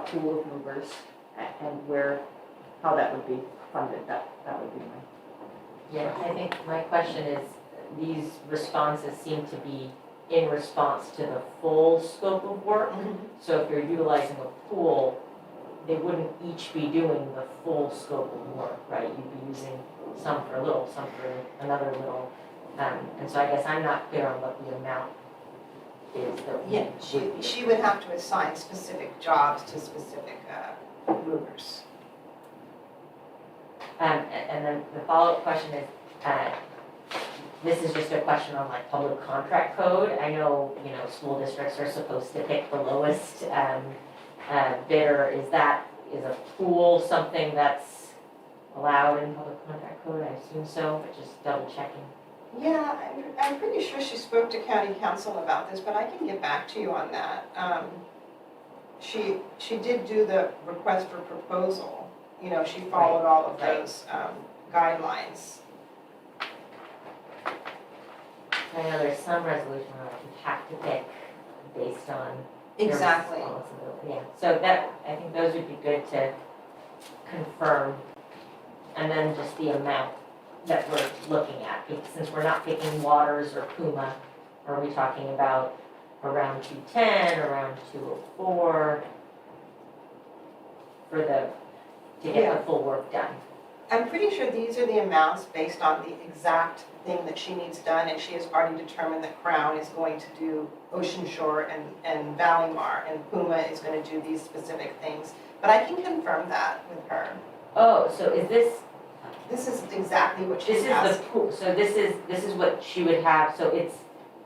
pool of movers and how that would be funded. That would be my. Yeah, I think my question is, these responses seem to be in response to the full scope of work. So if you're utilizing a pool, they wouldn't each be doing the full scope of work, right? You'd be using some for a little, some for another little. And so I guess I'm not clear on what the amount is that we Yeah, would be. she would have to assign specific jobs to specific movers. And then the follow-up question is, this is just a question on like public contract code. I know, school districts are supposed to pick the lowest bidder. Is a pool something that's allowed in public contract code? I assume so, but just double checking. Yeah, I'm pretty sure she spoke to county council about this, but I can get back to you on that. She did do the request for proposal. She followed all of those guidelines. I know there's some resolution where like you have to pick based on your Exactly. responsibility. Yeah, so that, I think those would be good to confirm. And then just the amount that we're looking at, because since we're not picking Waters or Puma, are we talking about around 210, around 204 to get the full work done? I'm pretty sure these are the amounts based on the exact thing that she needs done, and she has already determined that Crown is going to do Ocean Shore and Valleymar, and Puma is going to do these specific things. But I can confirm that with her. Oh, so is this? This is exactly what she This has. is the pool, so this is what she would have, so it's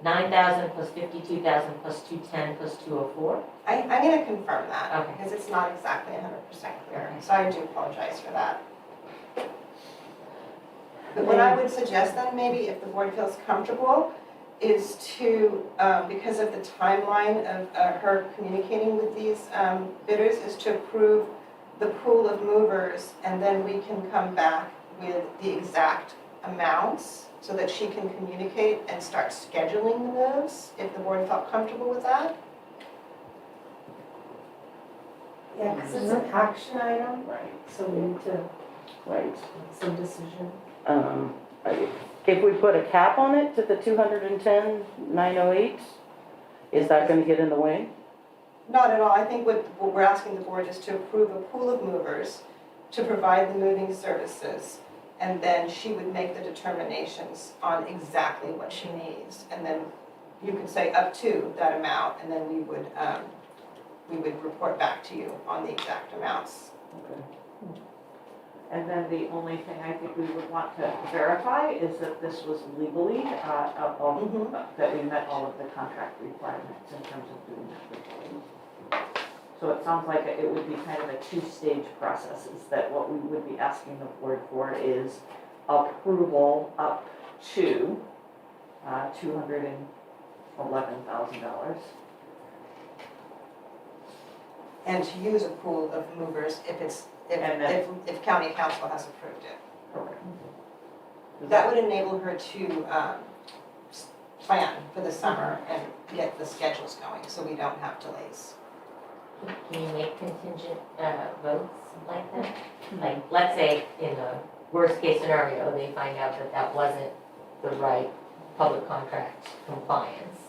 9,000 plus 52,000 plus 210 plus 204? I'm going to confirm that, Okay. because it's not exactly 100% clear, so I do apologize for that. But what I would suggest then, maybe, if the board feels comfortable, is to, because of the timeline of her communicating with these bidders, is to approve the pool of movers, and then we can come back with the exact amounts so that she can communicate and start scheduling the moves, if the board felt comfortable with that. Yeah, because it's an action item, Right. so we need to Right. make some decision. If we put a cap on it to the 210,908, is that gonna get in the way? Not at all. I think what we're asking the board is to approve a pool of movers to provide the moving services, and then she would make the determinations on exactly what she needs. And then you could say up to that amount, and then we would we would report back to you on the exact amounts. And then the only thing I think we would want to verify is that this was legally, that we met all of the contract requirements in terms of doing that reporting. So it sounds like it would be kind of a two-stage process, is that what we would be asking the board for is approval up to $211,000. And to use a pool of movers if county council has approved it. Correct. That would enable her to plan for the summer and get the schedules going, so we don't have delays. Can you make contingent votes like that? Like, let's say in the worst case scenario, they find out that that wasn't the right public contract compliance,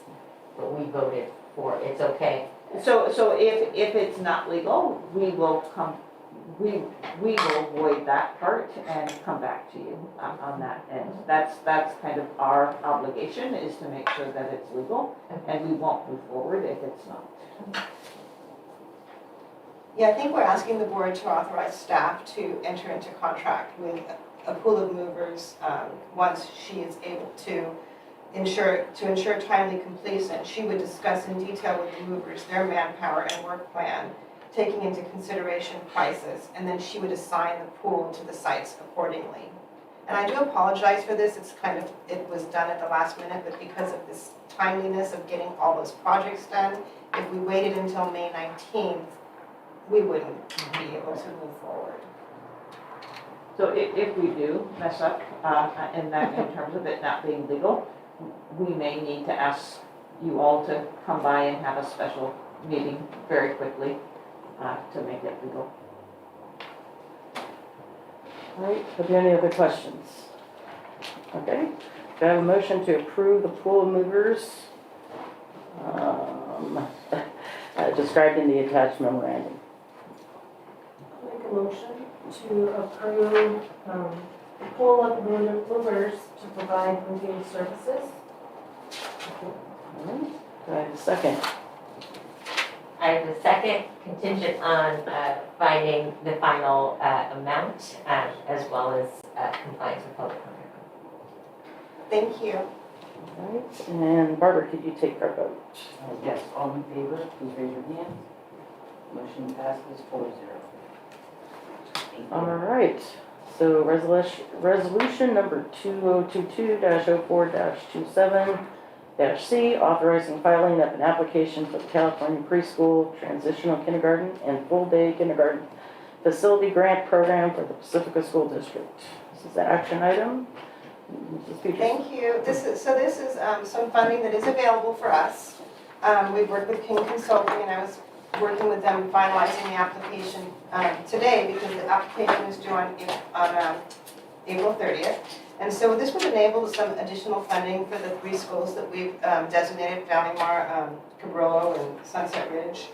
but we voted for it, it's okay. So if it's not legal, we will void that part and come back to you on that end. That's kind of our obligation, is to make sure that it's legal, and we won't move forward if it's not. Yeah, I think we're asking the board to authorize staff to enter into contract with a pool of movers once she is able to ensure timely completion. She would discuss in detail with the movers their manpower and work plan, taking into consideration prices, and then she would assign the pool to the sites accordingly. And I do apologize for this, it was done at the last minute, but because of this timeliness of getting all those projects done, if we waited until May 19th, we wouldn't be able to move forward. So if we do mess up in terms of it not being legal, we may need to ask you all to come by and have a special meeting very quickly to make it legal. All right, are there any other questions? Okay, do I have a motion to approve the pool of movers described in the attached memorandum? I'll make a motion to approve the pool of movers to provide moving services. All right, do I have a second? I have a second contingent on finding the final amount as well as compliance with public contract. Thank you. All right, and Barbara, could you take our vote? Yes, all in favor, please raise your hand. Motion passes 4-0. Thank you. All right, so resolution number 2022-04-27-C, authorizing filing of an application for the California Preschool Transitional Kindergarten and Full Day Kindergarten Facility Grant Program for the Pacifica School District. This is the action item. Mrs. Peters. Thank you. This is some funding that is available for us. We've worked with King Consulting, and I was working with them finalizing the application today, because the application is due on April 30th. And so this would enable some additional funding for the 3 schools that we've designated, Valleymar, Cabrillo, and Sunset Ridge,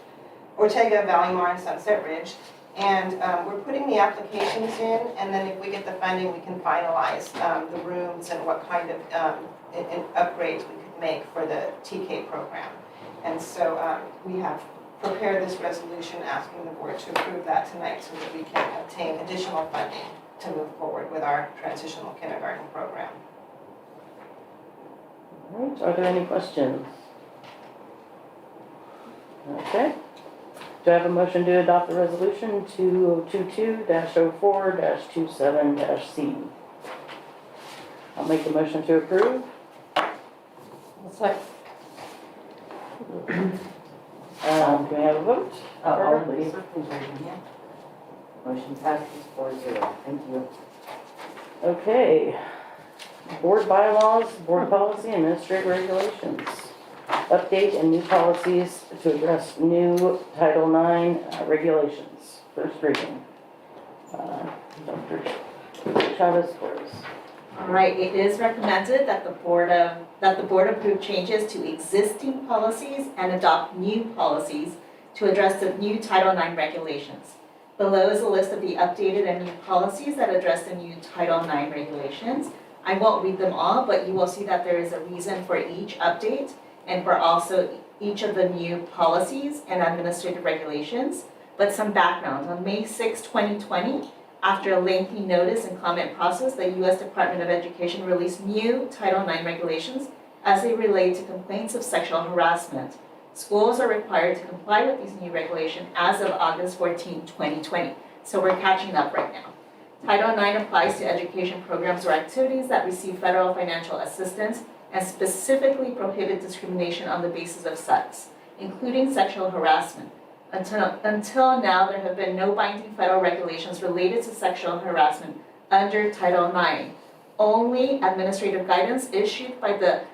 Ortega, Valleymar, and Sunset Ridge. And we're putting the applications in, and then if we get the funding, we can finalize the rooms and what kind of upgrades we could make for the TK program. And so we have prepared this resolution asking the board to approve that tonight so that we can obtain additional funding to move forward with our transitional kindergarten program. All right, are there any questions? Okay. Do I have a motion to adopt the resolution 2022-04-27-C? I'll make the motion to approve. Second. Can we have a vote? All in favor, please raise your hand. Motion passes 4-0. Thank you. Okay. Board bylaws, board policy, and administrative regulations. Update and new policies to address new Title IX regulations. First reading. Dr. Chavez Flores. All right, it is recommended that the board approve changes to existing policies and adopt new policies to address the new Title IX regulations. Below is a list of the updated and new policies that address the new Title IX regulations. I won't read them all, but you will see that there is a reason for each update and for also each of the new policies and administrative regulations, but some background. On May 6, 2020, after a lengthy notice and comment process, the U.S. Department of Education released new Title IX regulations as they relate to complaints of sexual harassment. Schools are required to comply with these new regulations as of August 14, 2020. So we're catching up right now. Title IX applies to education programs or activities that receive federal financial assistance and specifically prohibit discrimination on the basis of sex, including sexual harassment. Until now, there have been no binding federal regulations related to sexual harassment under Title IX. Only administrative guidance issued by the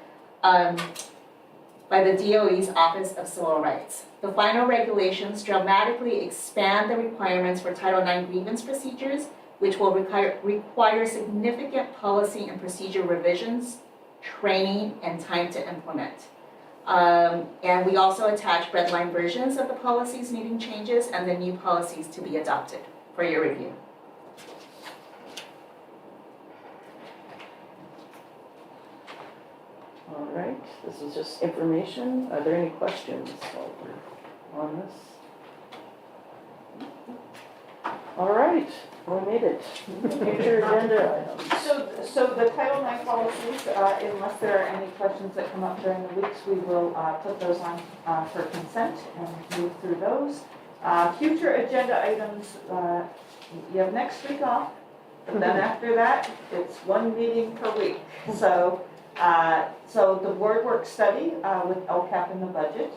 DOE's Office of Civil Rights. The final regulations dramatically expand the requirements for Title IX grievance procedures, which will require significant policy and procedure revisions, training, and time to implement. And we also attach redline versions of the policies needing changes and the new policies to be adopted for your review. All right, this is just information. Are there any questions while we're on this? All right, we made it. Future agenda items. So the Title IX policies, unless there are any questions that come up during the weeks, we will put those on for consent and move through those. Future agenda items, you have next week off, and then after that, it's one meeting per week. So the board work study with LCAP in the budget,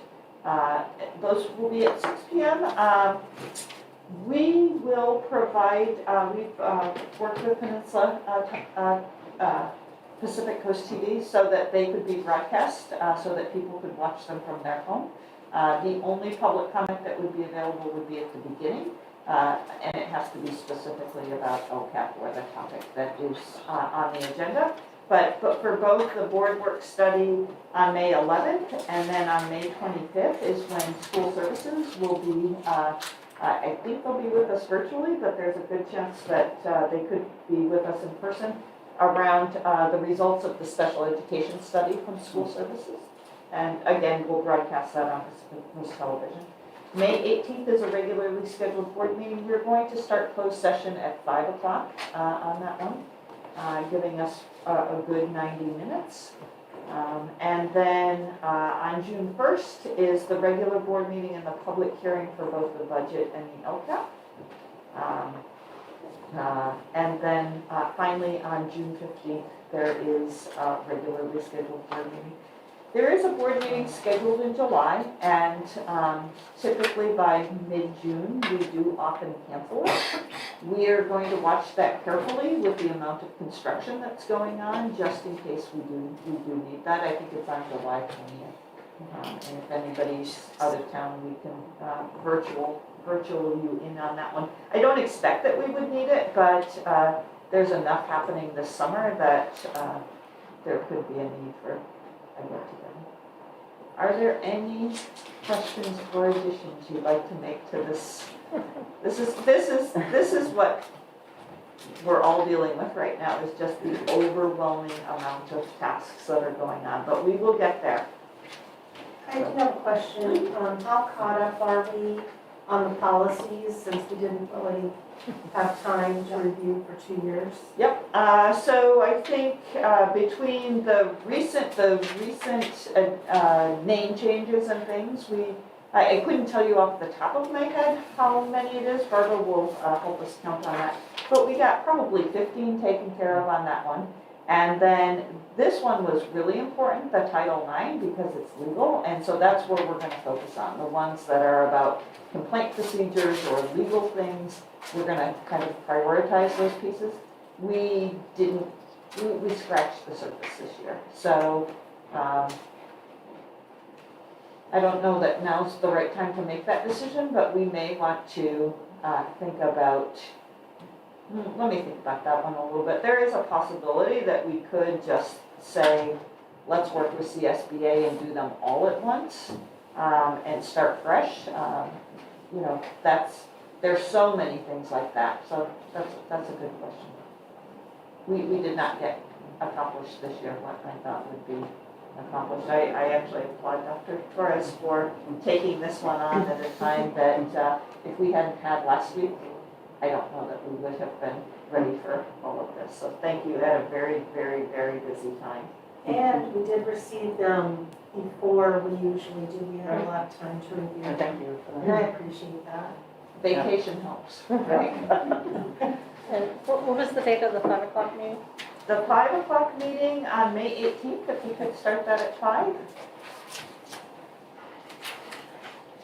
those will be at 6 p.m. We will provide, we've worked with Peninsula Pacific Coast TV so that they could be broadcast, so that people could watch them from their home. The only public comment that would be available would be at the beginning, and it has to be specifically about LCAP or the topic that is on the agenda. But for both the board work study on May 11th and then on May 25th is when school services will be, I think they'll be with us virtually, but there's a good chance that they could be with us in person around the results of the special education study from school services. And again, we'll broadcast that on this television. May 18th is a regularly scheduled board meeting. We're going to start closed session at 5 o'clock on that one, giving us a good 90 minutes. And then on June 1st is the regular board meeting and the public hearing for both the budget and the LCAP. And then finally on June 15th, there is a regularly scheduled board meeting. There is a board meeting scheduled in July, and typically by mid-June, we do often cancel it. We are going to watch that carefully with the amount of construction that's going on, just in case we do need that. I think it's on July 20th. And if anybody's out of town, we can virtual you in on that one. I don't expect that we would need it, but there's enough happening this summer that there could be a need for a get-together. Are there any questions or additions you'd like to make to this? This is what we're all dealing with right now, is just the overwhelming amount of tasks that are going on, but we will get there. I do have a question. How caught up are we on the policies, since we didn't really have time to review for 2 years? Yep, so I think between the recent name changes and things, I couldn't tell you off the top of my head how many it is. Barbara will help us count on that. But we got probably 15 taken care of on that one. And then this one was really important, the Title IX, because it's legal. And so that's where we're going to focus on, the ones that are about complaint procedures or legal things. We're going to kind of prioritize those pieces. We scratched the surface this year. So I don't know that now's the right time to make that decision, but we may want to think about, let me think about that one a little bit. There is a possibility that we could just say, let's work with CSBA and do them all at once and start fresh. You know, there's so many things like that. So that's a good question. We did not get accomplished this year what I thought would be accomplished. I actually applaud Dr. Torres for taking this one on at a time that if we hadn't had last week, I don't know that we would have been ready for all of this. So thank you at a very, very, very busy time. And we did receive them before we usually do. We had a lot of time to review them. Thank you for And that. I appreciate that. Vacation helps, right? And what was the date of the 5 o'clock meeting? The 5 o'clock meeting on May 18th, if we could start that at 5.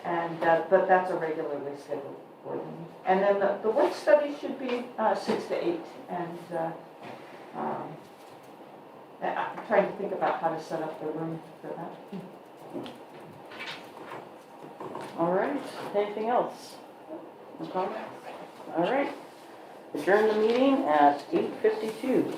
And, but that's a regularly scheduled board meeting. And then the work study should be 6 to 8. And I'm trying to think about how to set up the room for that. All right, anything else? No comments? All right, adjourn the meeting at 8:52.